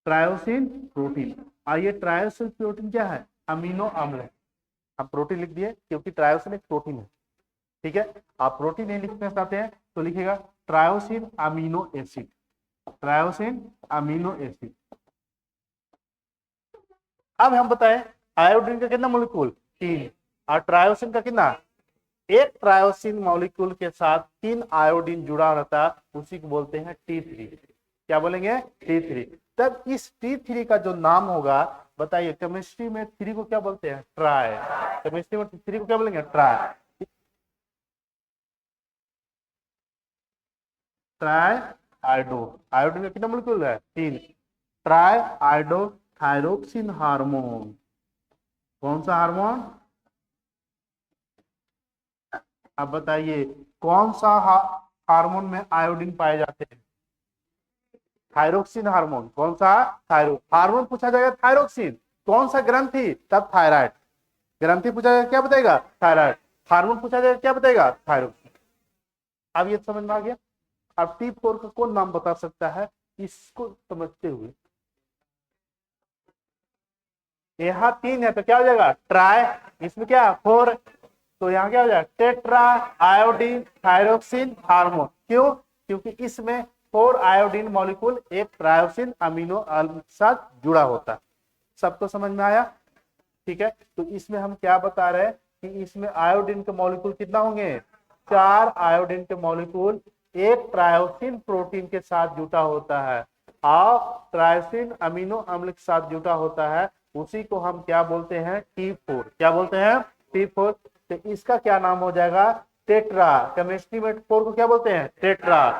Tyrosine protein. और ये ट्रायोसिन प्रोटीन क्या है? अमीनो अम्ल है। हम प्रोटीन लिख दिए क्योंकि ट्रायोसिन एक प्रोटीन है। ठीक है, आप प्रोटीन नहीं लिखना चाहते हैं तो लिखिएगा tyrosine amino acid. Tyrosine amino acid. अब हम बताएं, आयोडीन का कितना मॉलिक्यूल? 3। और ट्रायोसिन का कितना? एक ट्रायोसिन मॉलिक्यूल के साथ 3 आयोडीन जुड़ा रहता है, उसी को बोलते हैं T3। क्या बोलेंगे? T3। तब इस T3 का जो नाम होगा, बताइए केमिस्ट्री में 3 को क्या बोलते हैं? ट्राई। केमिस्ट्री में 3 को क्या बोलेंगे? ट्राई। Try iodo. आयोडीन का कितना मॉलिक्यूल है? 3। Try iodo thyroxine hormone. कौन सा हार्मोन? अब बताइए कौन सा हार्मोन में आयोडीन पाए जाते हैं? Thyroxine hormone. कौन सा? थायरो हार्मोन पूछा जाएगा थायरोक्सिन। कौन सा ग्रंथि? तब थायराइड। ग्रंथि पूछा जाएगा क्या बताएगा? थायराइड। हार्मोन पूछा जाएगा क्या बताएगा? थायरोक्सिन। अब ये समझ में आ गया। अब T4 का कौन नाम बता सकता है इसको समझते हुए? यहाँ 3 है तो क्या हो जाएगा ट्राई, इसमें क्या 4, तो यहाँ क्या हो जाएगा टेट्रा आयोडीन थायरोक्सिन हार्मोन। क्यों? क्योंकि इसमें 4 आयोडीन मॉलिक्यूल एक ट्रायोसिन अमीनो अम्ल के साथ जुड़ा होता है। सबको समझ में आया? ठीक है, तो इसमें हम क्या बता रहे हैं कि इसमें आयोडीन के मॉलिक्यूल कितना होंगे 4 आयोडीन के मॉलिक्यूल एक ट्रायोसिन प्रोटीन के साथ जुटा होता है और ट्रायोसिन अमीनो अम्ल के साथ जुटा होता है, उसी को हम क्या बोलते हैं T4। क्या बोलते हैं T4। तो इसका क्या नाम हो जाएगा टेट्रा। केमिस्ट्री में 4 को क्या बोलते हैं टेट्रा,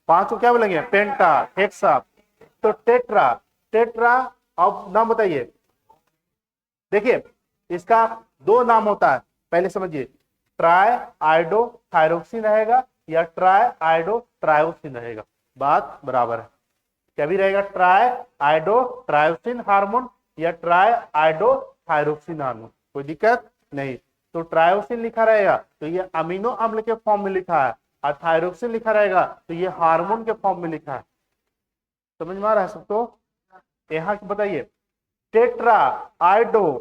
5 को क्या बोलेंगे पेंटा, हेक्सा। तो टेट्रा, टेट्रा। अब नाम बताइए। देखिए इसका 2 नाम होता है, पहले समझिए ट्राई आइडो थायरोक्सिन रहेगा या ट्राई आइडो ट्रायोसिन रहेगा, बात बराबर है। क्या भी रहेगा ट्राई आइडो ट्रायोसिन हार्मोन या ट्राई आइडो थायरोक्सिन हार्मोन, कोई दिक्कत नहीं। तो ट्रायोसिन लिखा रहेगा तो ये अमीनो अम्ल के फॉर्म में लिखा है और थायरोक्सिन लिखा रहेगा तो ये हार्मोन के फॉर्म में लिखा है। समझ में आ रहा है सबको? यहाँ बताइए टेट्रा आइडो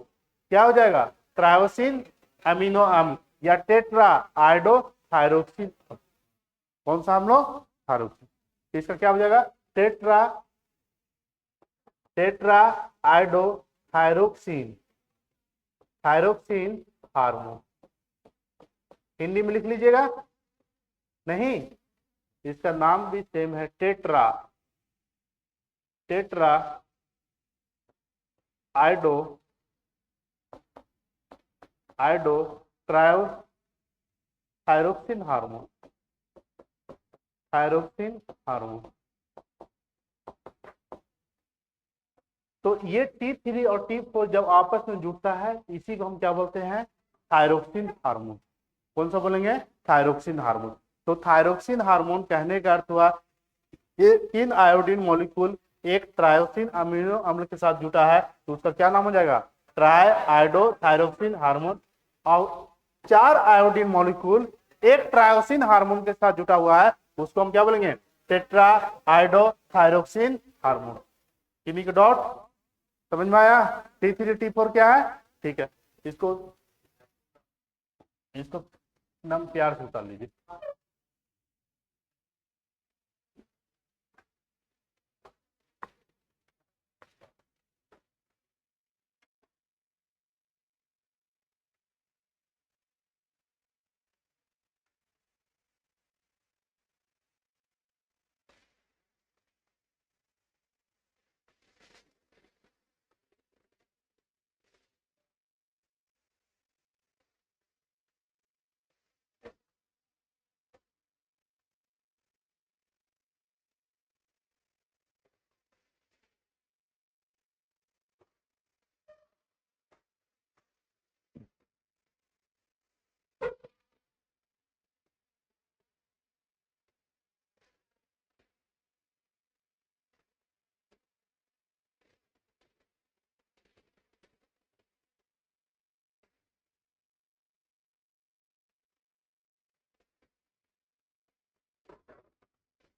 क्या हो जाएगा ट्रायोसिन अमीनो अम्ल या टेट्रा आइडो थायरोक्सिन, कौन सा हम लोग थायरोक्सिन। तो इसका क्या हो जाएगा tetra, tetra iodo thyroxine, thyroxine hormone. Hindi में लिख लीजिएगा, नहीं इसका नाम भी सेम है tetra, tetra iodo, iodo tri thyroxine hormone, thyroxine hormone. तो ये T3 और T4 जब आपस में जुड़ता है इसी को हम क्या बोलते हैं थायरोक्सिन हार्मोन। कौन सा बोलेंगे थायरोक्सिन हार्मोन। तो थायरोक्सिन हार्मोन कहने का अर्थ हुआ ये 3 आयोडीन मॉलिक्यूल एक ट्रायोसिन अमीनो अम्ल के साथ जुटा है तो उसका क्या नाम हो जाएगा ट्राई आयोडो थायरोक्सिन हार्मोन। और 4 आयोडीन मॉलिक्यूल एक ट्रायोसिन हार्मोन के साथ जुटा हुआ है उसको हम क्या बोलेंगे टेट्रा आयोडो थायरोक्सिन हार्मोन। किन्हीं के डॉट समझ में आया? T3 T4 क्या है? ठीक है, इसको इसको नाम प्यार से उतार लीजिए।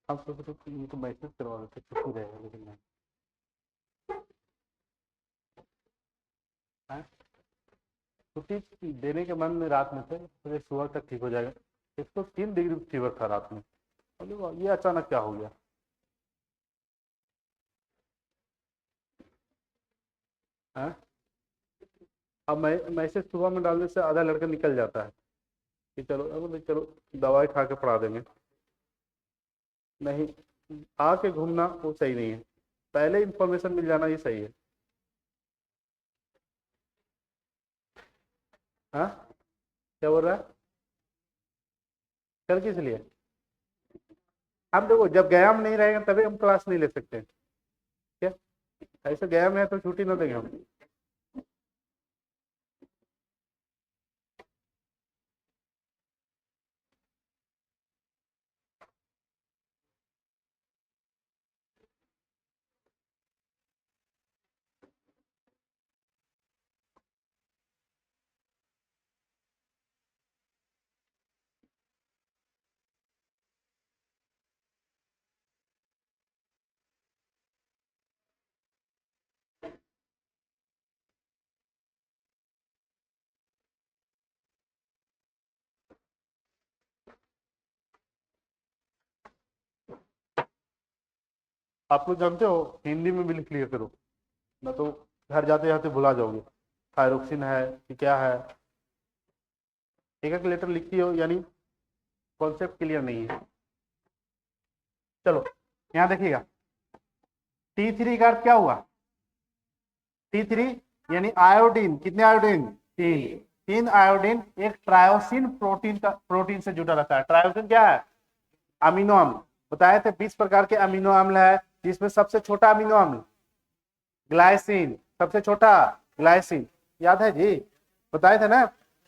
आप तो इनको मैसेज करवा देते छुट्टी रहेगा लेकिन नहीं है? छुट्टी देने के मन में रात में थे फिर सुबह तक ठीक हो जाएगा। 103 डिग्री फीवर था रात में, ये अचानक क्या हो गया है? अब मैसेज सुबह में डालने से आधा लड़का निकल जाता है कि चलो अब चलो दवाई खा के पढ़ा देंगे। नहीं, आके घूमना वो सही नहीं है, पहले इंफॉर्मेशन मिल जाना ये सही है। हाँ क्या बोल रहा है? कल किस लिए? हम देखो जब गया हम नहीं रहेगा तभी हम क्लास नहीं ले सकते क्या? ऐसे गया में है तो छुट्टी ना देंगे हम। आप लोग जानते हो, हिंदी में भी लिख लिया करो, ना तो घर जाते जाते भुला जाओगे थायरोक्सिन है कि क्या है। एक एक लेटर लिखती हो यानी कॉन्सेप्ट क्लियर नहीं है। चलो यहाँ देखिएगा, T3 का अर्थ क्या हुआ, T3 यानी आयोडीन, कितने आयोडीन, तीन, तीन आयोडीन एक ट्रायोसिन प्रोटीन से जुड़ा रहता है। ट्रायोसिन क्या है, अमीनो अम्ल। बताए थे 20 प्रकार के अमीनो अम्ल है, जिसमें सबसे छोटा अमीनो अम्ल ग्लाइसिन, सबसे छोटा ग्लाइसिन, याद है जी, बताए थे ना,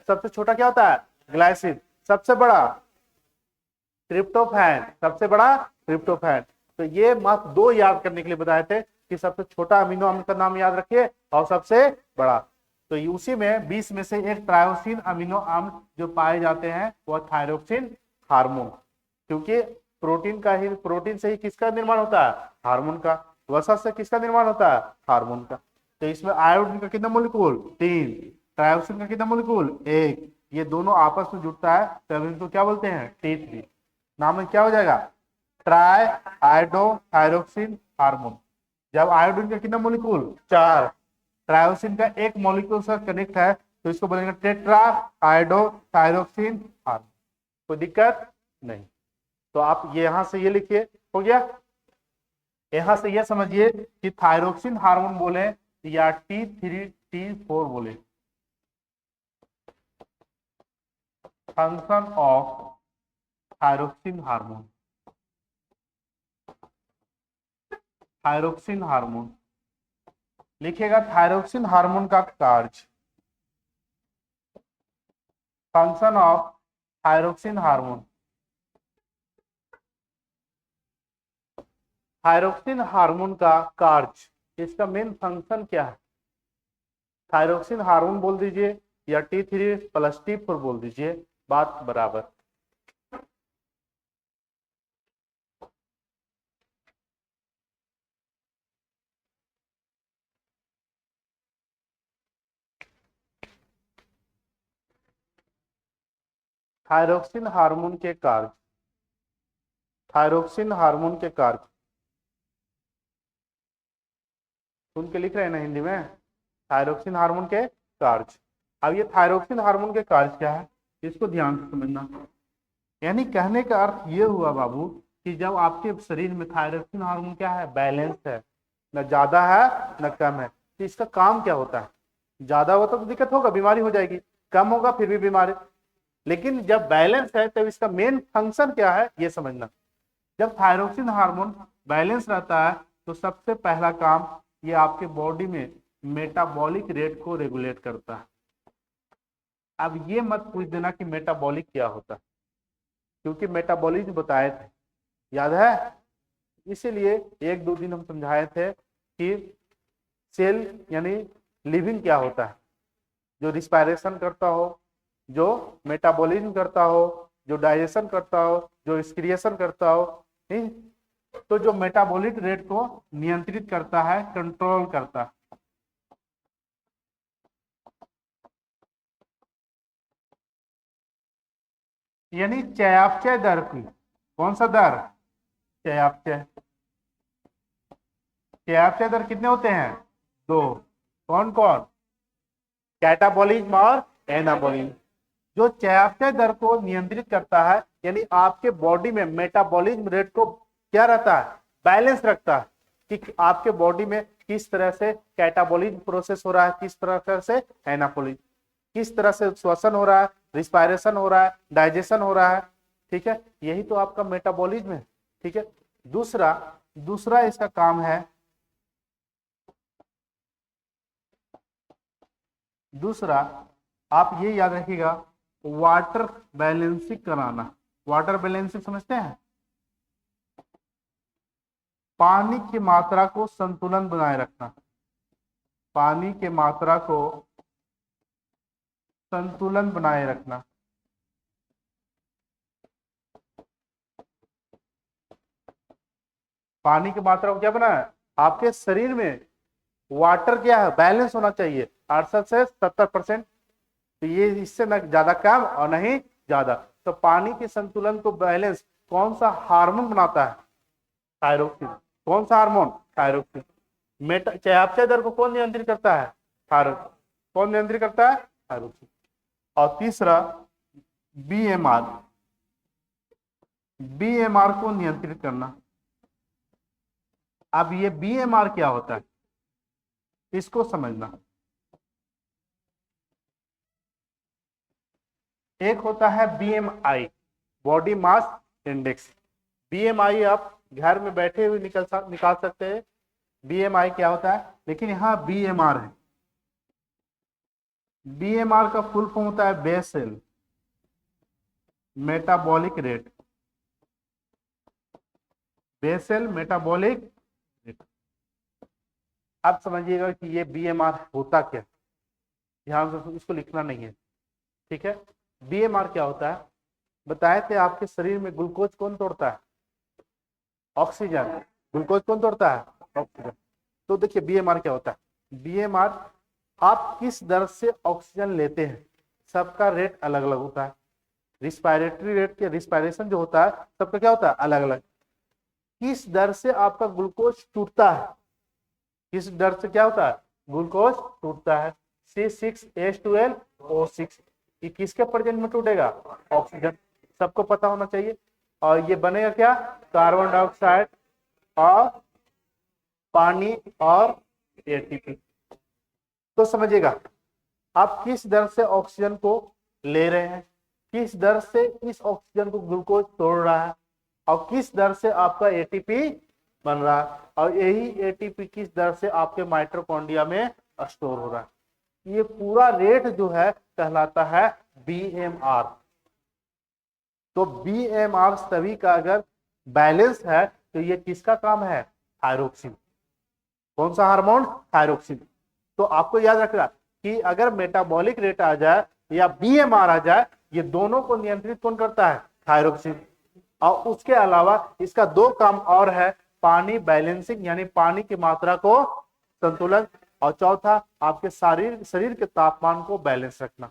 सबसे छोटा क्या होता है ग्लाइसिन, सबसे बड़ा ट्रिप्टोफैन, सबसे बड़ा ट्रिप्टोफैन। तो ये मत दो याद करने के लिए बताए थे कि सबसे छोटा अमीनो अम्ल का नाम याद रखिए और सबसे बड़ा। तो उसी में 20 में से एक ट्रायोसिन अमीनो अम्ल जो पाए जाते हैं वह थायरोक्सिन हार्मोन, क्योंकि प्रोटीन से ही किसका निर्माण होता है, हार्मोन का। वसा से किसका निर्माण होता है, हार्मोन का। तो इसमें आयोडीन का कितना मोलिक्यूल, तीन, ट्रायोसिन का कितना मोलिक्यूल, एक, ये दोनों आपस में जुड़ता है तब इनको क्या बोलते हैं, T3। नाम में क्या हो जाएगा, ट्राई आयोडो थायरोक्सिन हार्मोन। जब आयोडीन का कितना मोलिक्यूल, चार, ट्रायोसिन का एक मोलिक्यूल से कनेक्ट है तो इसको बोलेंगे टेट्रा आयोडो थायरोक्सिन हार्मोन। कोई दिक्कत नहीं। तो आप ये यहां से ये लिखिए, हो गया। यहां से ये समझिए कि थायरोक्सिन हार्मोन बोले या T3 T4 बोले, function of thyroxine hormone, thyroxine hormone लिखिएगा, थायरोक्सिन हार्मोन का कार्य, function of thyroxine hormone. Thyroxine hormone का कार्य, इसका मेन फंक्शन क्या है, थायरोक्सिन हार्मोन बोल दीजिए या T3 प्लस T4 बोल दीजिए, बात बराबर। थायरोक्सिन हार्मोन के कार्य, थायरोक्सिन हार्मोन के कार्य सुन के लिख रहे हैं ना हिंदी में, थायरोक्सिन हार्मोन के कार्य। अब ये थायरोक्सिन हार्मोन के कार्य क्या है, इसको ध्यान से समझना। यानी कहने का अर्थ ये हुआ बाबू कि जब आपके शरीर में थायरोक्सिन हार्मोन क्या है, बैलेंस है, न ज्यादा है न कम है, तो इसका काम क्या होता है, ज्यादा होता तो दिक्कत होगा, बीमारी हो जाएगी, कम होगा फिर भी बीमारी। लेकिन जब बैलेंस है तब इसका मेन फंक्शन क्या है ये समझना। जब थायरोक्सिन हार्मोन बैलेंस रहता है तो सबसे पहला काम ये आपके बॉडी में मेटाबॉलिक रेट को रेगुलेट करता है। अब ये मत पूछ देना कि मेटाबॉलिक क्या होता है, क्योंकि मेटाबॉलिज्म बताए थे, याद है, इसीलिए एक दो दिन हम समझाए थे कि सेल यानी लिविंग क्या होता है, जो रिस्पायरेशन करता हो, जो मेटाबॉलिज्म करता हो, जो डाइजेशन करता हो, जो एक्सक्रिएशन करता हो, ठीक। तो जो मेटाबॉलिक रेट को नियंत्रित करता है, कंट्रोल करता है। यानी चयापचय दर की, कौन सा दर, चयापचय। चयापचय दर कितने होते हैं, दो, कौन कौन, कैटाबॉलिज्म और एनाबॉलिज्म। जो चयापचय दर को नियंत्रित करता है यानी आपके बॉडी में मेटाबॉलिज्म रेट को क्या रहता है, बैलेंस रखता है कि आपके बॉडी में किस तरह से कैटाबॉलिज्म प्रोसेस हो रहा है, किस तरह से एनाबॉलिज्म, किस तरह से श्वसन हो रहा है, रिस्पायरेशन हो रहा है, डाइजेशन हो रहा है, ठीक है, यही तो आपका मेटाबॉलिज्म है, ठीक है। दूसरा दूसरा इसका काम है, दूसरा आप ये याद रखिएगा, वाटर बैलेंसिंग कराना। वाटर बैलेंसिंग समझते हैं, पानी की मात्रा को संतुलन बनाए रखना, पानी की मात्रा को संतुलन बनाए रखना। पानी की मात्रा को क्या बनाए, आपके शरीर में वाटर क्या है, बैलेंस होना चाहिए 68 से 70%। तो ये इससे न ज्यादा कम और नहीं ज्यादा। तो पानी के संतुलन को बैलेंस कौन सा हार्मोन बनाता है, थायरोक्सिन। कौन सा हार्मोन? थायरोक्सिन। चयापचय दर को कौन नियंत्रित करता है? थायरोक्सिन। कौन नियंत्रित करता है? थायरोक्सिन। और तीसरा बीएमआर, बीएमआर को नियंत्रित करना। अब ये बीएमआर क्या होता है इसको समझना। एक होता है BMI, body mass index. BMI आप घर में बैठे हुए निकाल सकते हैं, बीएमआई क्या होता है, लेकिन यहां बीएमआर है। बीएमआर का फुल फॉर्म होता है basal metabolic rate, basal metabolic rate. अब समझिएगा कि ये बीएमआर होता क्या, ध्यान से इसको लिखना नहीं है, ठीक है। बीएमआर क्या होता है, बताए थे आपके शरीर में ग्लूकोज कौन तोड़ता है? ऑक्सीजन। ग्लूकोज कौन तोड़ता है? ऑक्सीजन। तो देखिए बीएमआर क्या होता है। बीएमआर आप किस दर से ऑक्सीजन लेते हैं, सबका रेट अलग अलग होता है। रिस्पायरेटरी रेट के रिस्पायरेशन जो होता है सबका क्या होता है? अलग अलग। किस दर से आपका ग्लूकोज टूटता है, किस दर से क्या होता है? ग्लूकोज टूटता है। C6H12O6, ये किसके प्रेजेंट में टूटेगा? ऑक्सीजन। सबको पता होना चाहिए। और ये बनेगा क्या? कार्बन डाइऑक्साइड और पानी और एटीपी। तो समझिएगा आप किस दर से ऑक्सीजन को ले रहे हैं, किस दर से इस ऑक्सीजन को ग्लूकोज तोड़ रहा है, और किस दर से आपका एटीपी बन रहा है, और यही एटीपी किस दर से आपके माइटोकॉन्ड्रिया में स्टोर हो रहा है। ये पूरा रेट जो है कहलाता है बीएमआर। तो बीएमआर सभी का अगर बैलेंस है तो ये किसका काम है? थायरोक्सिन। कौन सा हार्मोन? थायरोक्सिन। तो आपको याद रखना कि अगर मेटाबॉलिक रेट आ जाए या बीएमआर आ जाए, ये दोनों को नियंत्रित कौन करता है? थायरोक्सिन। और उसके अलावा इसका दो काम और है, पानी बैलेंसिंग यानी पानी की मात्रा को संतुलन, और चौथा आपके शरीर के तापमान को बैलेंस रखना।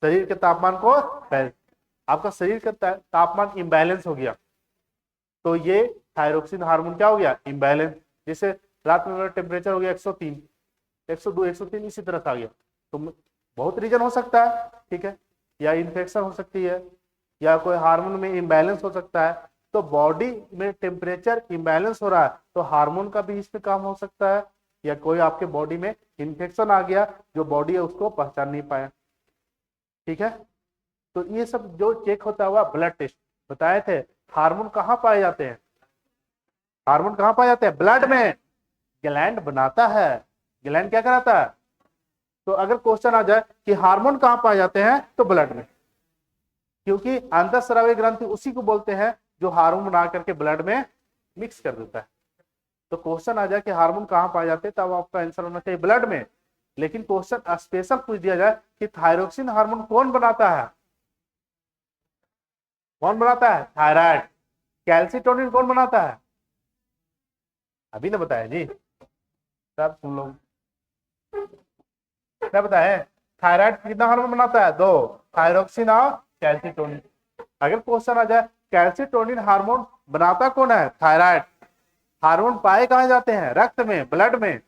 शरीर के तापमान को बैलेंस, आपका शरीर का तापमान इम्बैलेंस हो गया तो ये थायरोक्सिन हार्मोन क्या हो गया? इम्बैलेंस। जैसे रात में मेरा टेम्परेचर हो गया 103, 102, 103 इसी तरह से आ गया, तो बहुत रीजन हो सकता है, ठीक है, या इन्फेक्शन हो सकती है, या कोई हार्मोन में इम्बैलेंस हो सकता है। तो बॉडी में टेम्परेचर इम्बैलेंस हो रहा है तो हार्मोन का भी इसमें काम हो सकता है, या कोई आपके बॉडी में इन्फेक्शन आ गया जो बॉडी है उसको पहचान नहीं पाया, ठीक है। तो ये सब जो चेक होता हुआ ब्लड टेस्ट बताए थे। हार्मोन कहाँ पाए जाते हैं? हार्मोन कहाँ पाए जाते हैं? ब्लड में। ग्लैंड बनाता है, ग्लैंड क्या कराता है? तो अगर क्वेश्चन आ जाए कि हार्मोन कहाँ पाए जाते हैं तो ब्लड में, क्योंकि अंतःस्रावी ग्रंथि उसी को बोलते हैं जो हार्मोन बना करके ब्लड में मिक्स कर देता है। तो क्वेश्चन आ जाए कि हार्मोन कहाँ पाए जाते हैं तब आपका आंसर होना चाहिए ब्लड में। लेकिन क्वेश्चन स्पेशल पूछ दिया जाए कि थायरोक्सिन हार्मोन कौन बनाता है, कौन बनाता है? थायराइड। कैल्सिटोनिन कौन बनाता है? अभी ना बताया जी, सब सुन लो, क्या बताया? थायराइड कितना हार्मोन बनाता है? दो, थायरोक्सिन और कैल्सिटोनिन। अगर क्वेश्चन आ जाए कैल्सिटोनिन हार्मोन बनाता कौन है? थायराइड। हार्मोन पाए कहां जाते हैं? रक्त में, ब्लड में।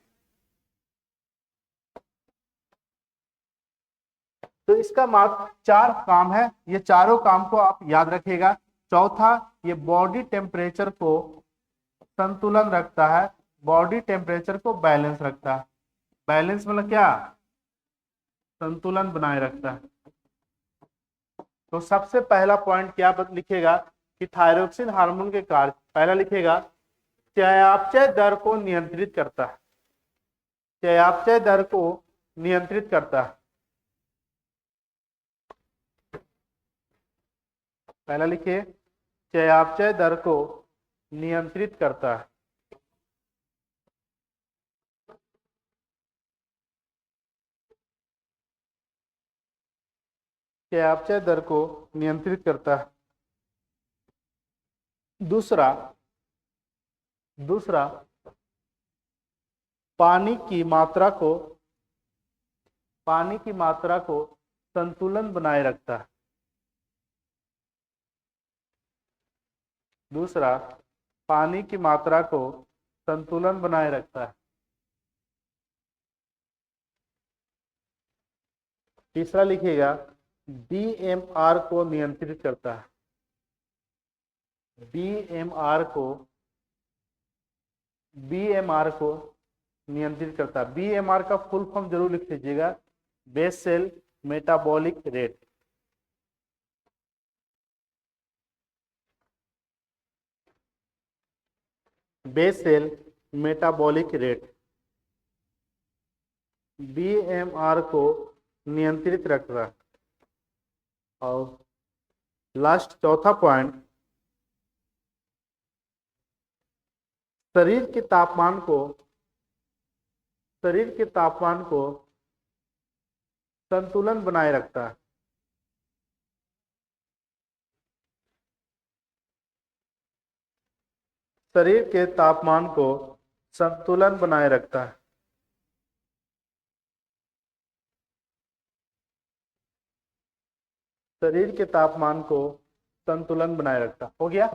तो इसका मात्र 4 काम है, ये चारों काम को आप याद रखिएगा। चौथा, ये बॉडी टेम्परेचर को संतुलन रखता है, बॉडी टेम्परेचर को बैलेंस रखता है। बैलेंस मतलब क्या? संतुलन बनाए रखता है। तो सबसे पहला पॉइंट क्या लिखिएगा कि थायरोक्सिन हार्मोन के कार्य, पहला लिखिएगा चयापचय दर को नियंत्रित करता है। चयापचय दर को नियंत्रित करता है। पहला लिखिए चयापचय दर को नियंत्रित करता है। चयापचय दर को नियंत्रित करता है। दूसरा पानी की मात्रा को संतुलन बनाए रखता है। दूसरा पानी की मात्रा को संतुलन बनाए रखता है। तीसरा लिखिएगा, बीएमआर को नियंत्रित करता है। बीएमआर को नियंत्रित करता है। बीएमआर का फुल फॉर्म जरूर लिख लीजिएगा, basal metabolic rate. Basal metabolic rate BMR को नियंत्रित रख रहा है। और लास्ट चौथा पॉइंट, शरीर के तापमान को संतुलन बनाए रखता है। शरीर के तापमान को संतुलन बनाए रखता है। शरीर के तापमान को संतुलन बनाए रखता। हो गया।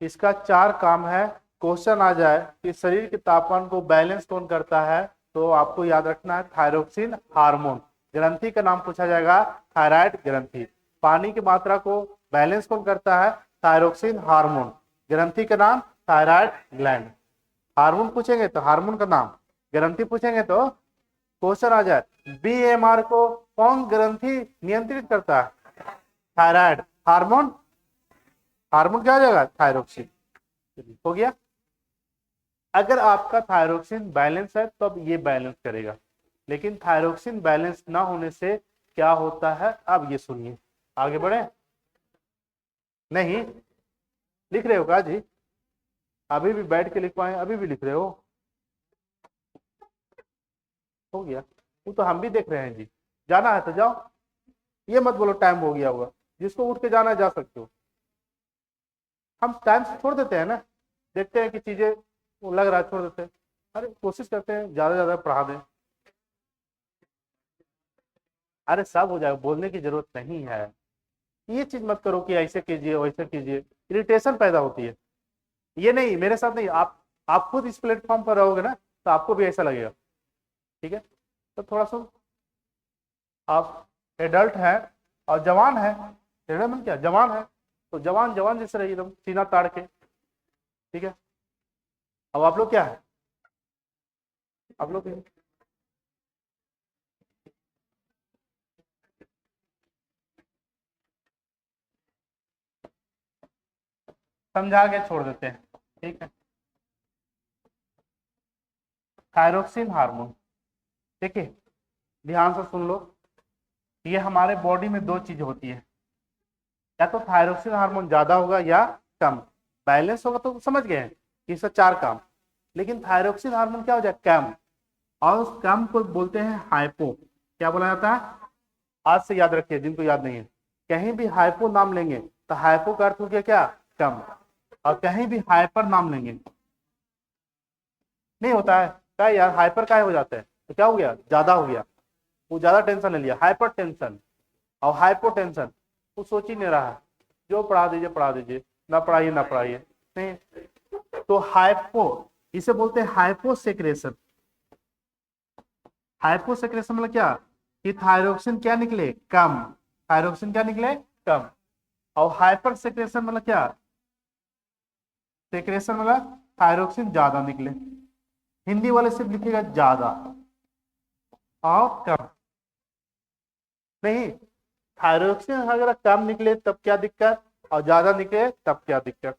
इसका 4 काम है। क्वेश्चन आ जाए कि शरीर के तापमान को बैलेंस कौन करता है, तो आपको याद रखना है थायरोक्सिन हार्मोन। ग्रंथि का नाम पूछा जाएगा, थायराइड ग्रंथि। पानी की मात्रा को बैलेंस कौन करता है, थायरोक्सिन हार्मोन। ग्रंथि का नाम थायराइड ग्लैंड। हार्मोन पूछेंगे तो हार्मोन का नाम, ग्रंथि पूछेंगे तो क्वेश्चन आ जाए बीएमआर को कौन ग्रंथि नियंत्रित करता है, थायराइड हार्मोन। हार्मोन क्या हो जाएगा, थायरोक्सिन। हो गया। अगर आपका थायरोक्सिन बैलेंस है तो अब ये बैलेंस करेगा, लेकिन थायरोक्सिन बैलेंस ना होने से क्या होता है, अब ये सुनिए। आगे बढ़े, नहीं लिख रहे हो का जी, अभी भी बैठ के लिखवाएं, अभी भी लिख रहे हो गया। वो तो हम भी देख रहे हैं जी। जाना है तो जाओ, ये मत बोलो टाइम हो गया होगा। जिसको उठ के जाना है जा सकते हो। हम टाइम से छोड़ देते हैं ना, देखते हैं कि चीजें वो लग रहा है छोड़ देते हैं। अरे कोशिश करते हैं ज्यादा ज्यादा पढ़ा दें। अरे सब हो जाएगा, बोलने की जरूरत नहीं है। ये चीज मत करो कि ऐसे कीजिए वैसे कीजिए, इरिटेशन पैदा होती है। ये नहीं, मेरे साथ नहीं, आप खुद इस प्लेटफॉर्म पर रहोगे ना तो आपको भी ऐसा लगेगा। ठीक है, तो थोड़ा सा आप एडल्ट हैं और जवान है, एडल्ट क्या जवान है, तो जवान जवान जैसे रहिए एकदम सीना ताड़ के। ठीक है, अब आप लोग क्या है, आप लोग समझा के छोड़ देते हैं। ठीक है, थायरोक्सिन हार्मोन। देखिए ध्यान से सुन लो, ये हमारे बॉडी में 2 चीज होती है, या तो थायरोक्सिन हार्मोन ज्यादा होगा या कम। बैलेंस होगा तो समझ गए हैं, इसका 4 काम। लेकिन थायरोक्सिन हार्मोन क्या हो जाए, कम। और उस कम को बोलते हैं हाइपो। क्या बोला जाता है, आज से याद रखिए जिनको याद नहीं है, कहीं भी हाइपो नाम लेंगे तो हाइपो का अर्थ हो गया क्या, कम। और कहीं भी हाइपर नाम लेंगे, नहीं होता है क्या यार, हाइपर का हो जाता है तो क्या हो गया, ज्यादा हो गया, वो ज्यादा टेंशन ले लिया, हाइपर टेंशन। और हाइपो टेंशन वो सोच ही नहीं रहा है, जो पढ़ा दीजिए, ना पढ़ाइए ना पढ़ाइए, नहीं। तो हाइपो, इसे बोलते हैं हाइपोसेक्रेशन। हाइपोसेक्रेशन मतलब क्या, कि थायरोक्सिन क्या निकले, कम। थायरोक्सिन क्या निकले, कम। और हाइपर सेक्रेशन मतलब क्या, सेक्रेशन मतलब थायरोक्सिन ज्यादा निकले। हिंदी वाले सिर्फ लिखेगा ज्यादा और कम, नहीं। थायरोक्सिन अगर कम निकले तब क्या दिक्कत, और ज्यादा निकले तब क्या दिक्कत।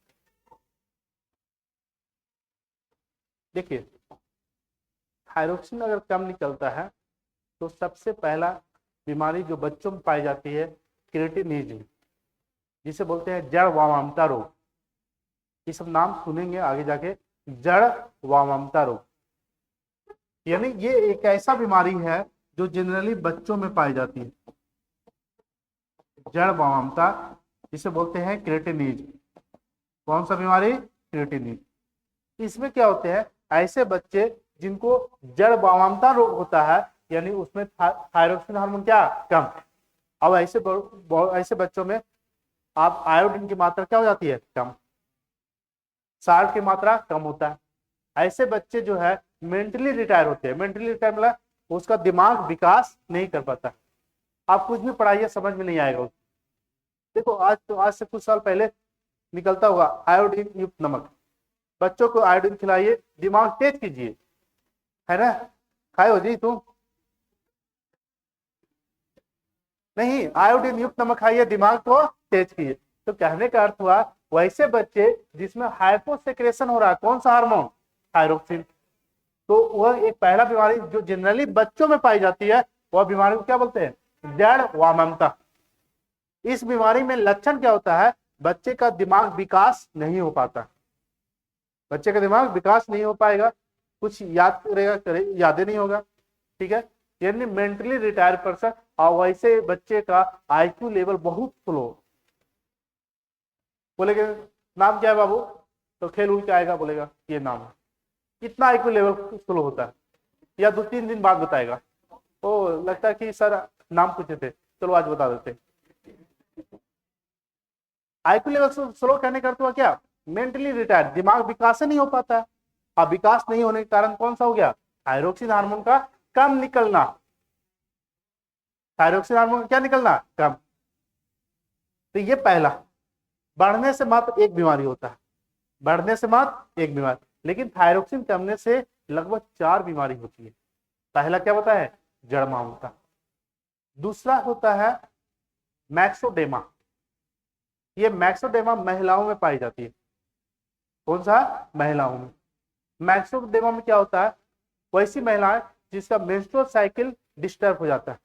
देखिए थायरोक्सिन अगर कम निकलता है तो सबसे पहला बीमारी जो बच्चों में पाई जाती है, क्रिएटिनिज्म, जिसे बोलते हैं जड़ वामनता रोग। ये सब नाम सुनेंगे आगे जाके, जड़ वामनता रोग। यानी ये एक ऐसा बीमारी है जो जनरली बच्चों में पाई जाती है, जड़ वामनता, जिसे बोलते हैं क्रिएटिनिज्म। कौन सा बीमारी, क्रिएटिनिज्म। इसमें क्या होते हैं, ऐसे बच्चे जिनको जड़ वामनता रोग होता है, यानी उसमें थायरोक्सिन हार्मोन क्या, कम। अब ऐसे बच्चों में आप आयोडीन की मात्रा क्या हो जाती है, कम। साल्ट की मात्रा कम होता है। ऐसे बच्चे जो है मेंटली रिटायर होते हैं। मेंटली रिटायर मतलब उसका दिमाग विकास नहीं कर पाता। आप कुछ भी पढ़ाइए समझ में नहीं आएगा। देखो आज से कुछ साल पहले निकलता हुआ आयोडीन युक्त नमक, बच्चों को आयोडीन खिलाइए, दिमाग तेज कीजिए, है ना। खाए हो जी तुम? नहीं, आयोडीन युक्त नमक खाइए, दिमाग को तेज कीजिए। तो कहने का अर्थ हुआ वैसे बच्चे जिसमें हाइपोसेक्रेशन हो रहा है, कौन सा हार्मोन? थायरोक्सिन। तो वह एक पहला बीमारी जो जनरली बच्चों में पाई जाती है, वह बीमारी को क्या बोलते हैं? जड़ वामनता। इस बीमारी में लक्षण क्या होता है? बच्चे का दिमाग विकास नहीं हो पाता। बच्चे का दिमाग विकास नहीं हो पाएगा, कुछ याद करेगा करे याद नहीं होगा, ठीक है। यानी मेंटली रिटायर पर्सन। और वैसे बच्चे का आईक्यू लेवल बहुत स्लो। बोलेगे नाम क्या है बाबू? तो खेल उल के आएगा, बोलेगा ये नाम है। कितना आईक्यू लेवल स्लो होता है? या 2-3 दिन बाद बताएगा। ओ लगता है कि सर नाम पूछे थे, चलो आज बता देते। आईक्यू लेवल स्लो कहने का अर्थ हुआ क्या? मेंटली रिटायर्ड, दिमाग विकास नहीं हो पाता है। और विकास नहीं होने के कारण कौन सा हो गया? थायरोक्सिन हार्मोन का कम निकलना। थायरोक्सिन हार्मोन का क्या निकलना? कम। तो ये पहला। बढ़ने से मात्र एक बीमारी होता है, बढ़ने से मात्र एक बीमारी, लेकिन थायरोक्सिन कमने से लगभग 4 बीमारी होती है। पहला क्या होता है? जड़ मामूता। दूसरा होता है मैक्सोडेमा। ये मैक्सोडेमा महिलाओं में पाई जाती है। कौन सा? महिलाओं में। मैक्सोडेमा में क्या होता है? वैसी महिलाएं जिसका मेंस्ट्रुअल साइकिल डिस्टर्ब हो जाता है,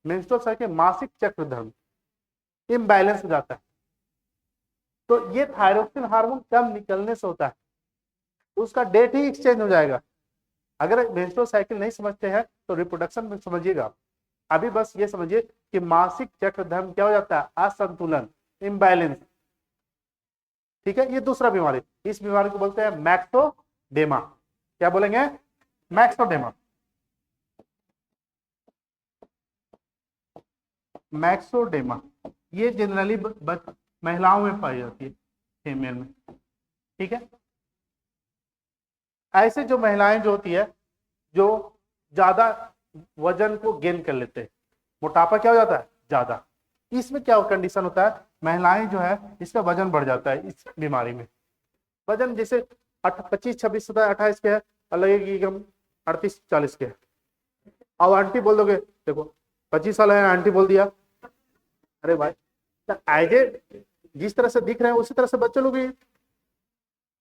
मेंस्ट्रुअल साइकिल मासिक चक्र धर्म इम्बैलेंस हो जाता है। तो ये थायरोक्सिन हार्मोन कम निकलने से होता है, उसका डेट ही एक्सचेंज हो जाएगा। अगर मेंस्ट्रुअल साइकिल नहीं समझते हैं तो रिप्रोडक्शन में समझिएगा। अभी बस ये समझिए कि मासिक चक्र धर्म क्या हो जाता है? असंतुलन, इम्बैलेंस, ठीक है। ये दूसरा बीमारी, इस बीमारी को बोलते हैं मैक्सोडेमा। क्या बोलेंगे? मैक्सोडेमा। मैक्सोडेमा ये जनरली महिलाओं में पाई जाती है, फीमेल में, ठीक है। ऐसे जो महिलाएं जो होती है जो ज्यादा वजन को गेन कर लेते हैं, मोटापा क्या हो जाता है? ज्यादा। इसमें क्या कंडीशन होता है? महिलाएं जो है इसका वजन बढ़ जाता है। इस बीमारी में वजन जैसे 25, 26, 27, 28 के है, और लगेगी कि हम 38, 40 के है। अब आंटी बोल दोगे, देखो 25 साल है, आंटी बोल दिया, अरे भाई आइए जिस तरह से दिख रहे हैं उसी तरह से बच्चे लोग भी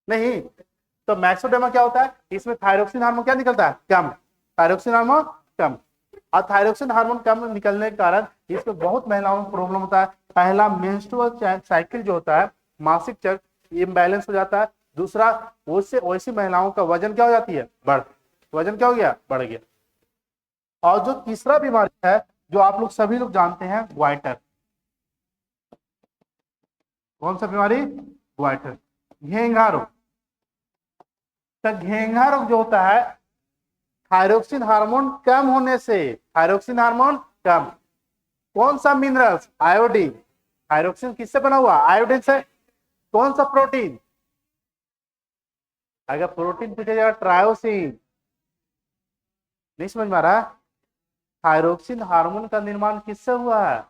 नहीं। तो मैक्सोडेमा क्या होता है? इसमें थायरोक्सिन हार्मोन क्या निकलता है? कम। थायरोक्सिन हार्मोन कम। और थायरोक्सिन हार्मोन कम निकलने के कारण इसमें बहुत महिलाओं में प्रॉब्लम होता है। पहला मेंस्ट्रुअल साइकिल जो होता है, मासिक चक्र इम्बैलेंस हो जाता है। दूसरा, उससे वैसी महिलाओं का वजन क्या हो जाती है? बढ़। वजन क्या हो गया? बढ़ गया। और जो तीसरा बीमारी है जो आप लोग सभी लोग जानते हैं, ग्वाइटर। कौन सा बीमारी? ग्वाइटर, घेंघा रोग। तो घेंघा रोग जो होता है थायरोक्सिन हार्मोन कम होने से, थायरोक्सिन हार्मोन कम। कौन सा मिनरल्स? आयोडीन। थायरोक्सिन किससे बना हुआ? आयोडीन से। कौन सा प्रोटीन? अगर प्रोटीन पूछा जाएगा ट्रायोसिन। नहीं समझ में आ रहा? थायरोक्सिन हार्मोन का निर्माण किससे हुआ है?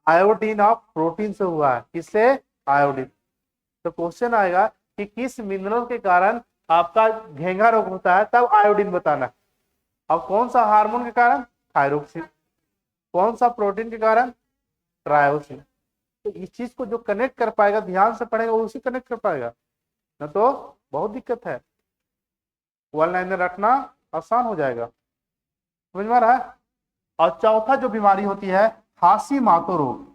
आयोडीन ऑफ प्रोटीन से हुआ है। किससे? आयोडीन। तो क्वेश्चन आएगा कि किस मिनरल के कारण आपका घेंघा रोग होता है, तब आयोडीन बताना। और कौन सा हार्मोन के कारण? थायरोक्सिन। कौन सा प्रोटीन के कारण? ट्रायोसिन। तो इस चीज को जो कनेक्ट कर पाएगा, ध्यान से पढ़ेगा, उसी कनेक्ट कर पाएगा, ना तो बहुत दिक्कत है। वन लाइनर रखना आसान हो जाएगा। समझ में आ रहा है? और चौथा जो बीमारी होती है हासी मातो रोग।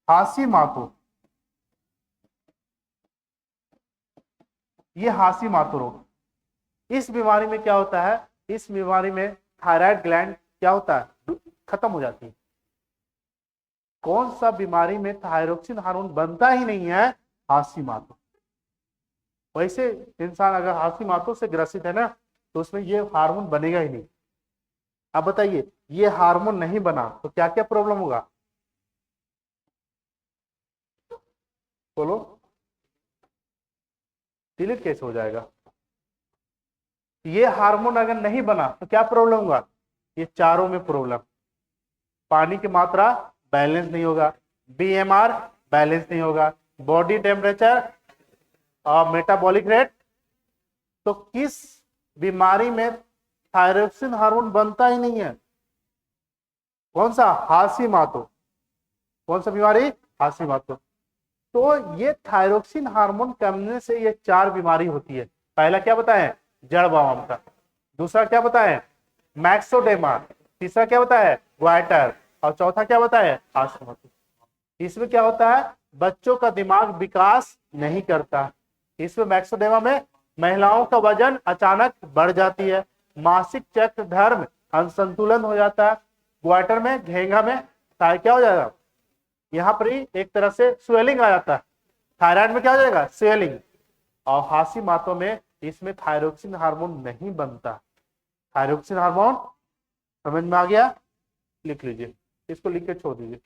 हासी मातो, ये हासी मातो रोग। इस बीमारी में क्या होता है? इस बीमारी में थायराइड ग्लैंड क्या होता है? खत्म हो जाती है। कौन सा बीमारी में थायरोक्सिन हार्मोन बनता ही नहीं है? हासी मातो। वैसे इंसान अगर हासी मातो से ग्रसित है ना, तो उसमें ये हार्मोन बनेगा ही नहीं। अब बताइए, ये हार्मोन नहीं बना तो क्या क्या प्रॉब्लम होगा? बोलो। डिलीट कैसे हो जाएगा? ये हार्मोन अगर नहीं बना तो क्या प्रॉब्लम होगा? ये चारों में प्रॉब्लम, पानी की मात्रा बैलेंस नहीं होगा, बीएमआर बैलेंस नहीं होगा, बॉडी टेम्परेचर और मेटाबॉलिक रेट। तो किस बीमारी में थायरोक्सिन हार्मोन बनता ही नहीं है? कौन सा? हाशीमोतो। कौन सा बीमारी? हाशीमोतो। तो ये थायरोक्सिन हार्मोन कमने से ये 4 बीमारी होती है। पहला क्या बताएं? जड़ बावम का। दूसरा क्या बताएं? मैक्सोडेमा। तीसरा क्या बताया? ग्वाइटर। और चौथा क्या बताया? हाशीमोतो। इसमें क्या होता है? बच्चों का दिमाग विकास नहीं करता। इसमें मैक्सोडेमा में महिलाओं का वजन अचानक बढ़ जाती है, मासिक चक्र धर्म असंतुलन हो जाता है। ग्वाइटर में, घेंगा में क्या हो जाएगा? यहाँ पर ही एक तरह से स्वेलिंग आ जाता है। थायराइड में क्या हो जाएगा? स्वेलिंग। और हाशीमोतो में इसमें थायरोक्सिन हार्मोन नहीं बनता। थायरोक्सिन हार्मोन समझ में आ गया? लिख लीजिए, इसको लिख के छोड़ दीजिए।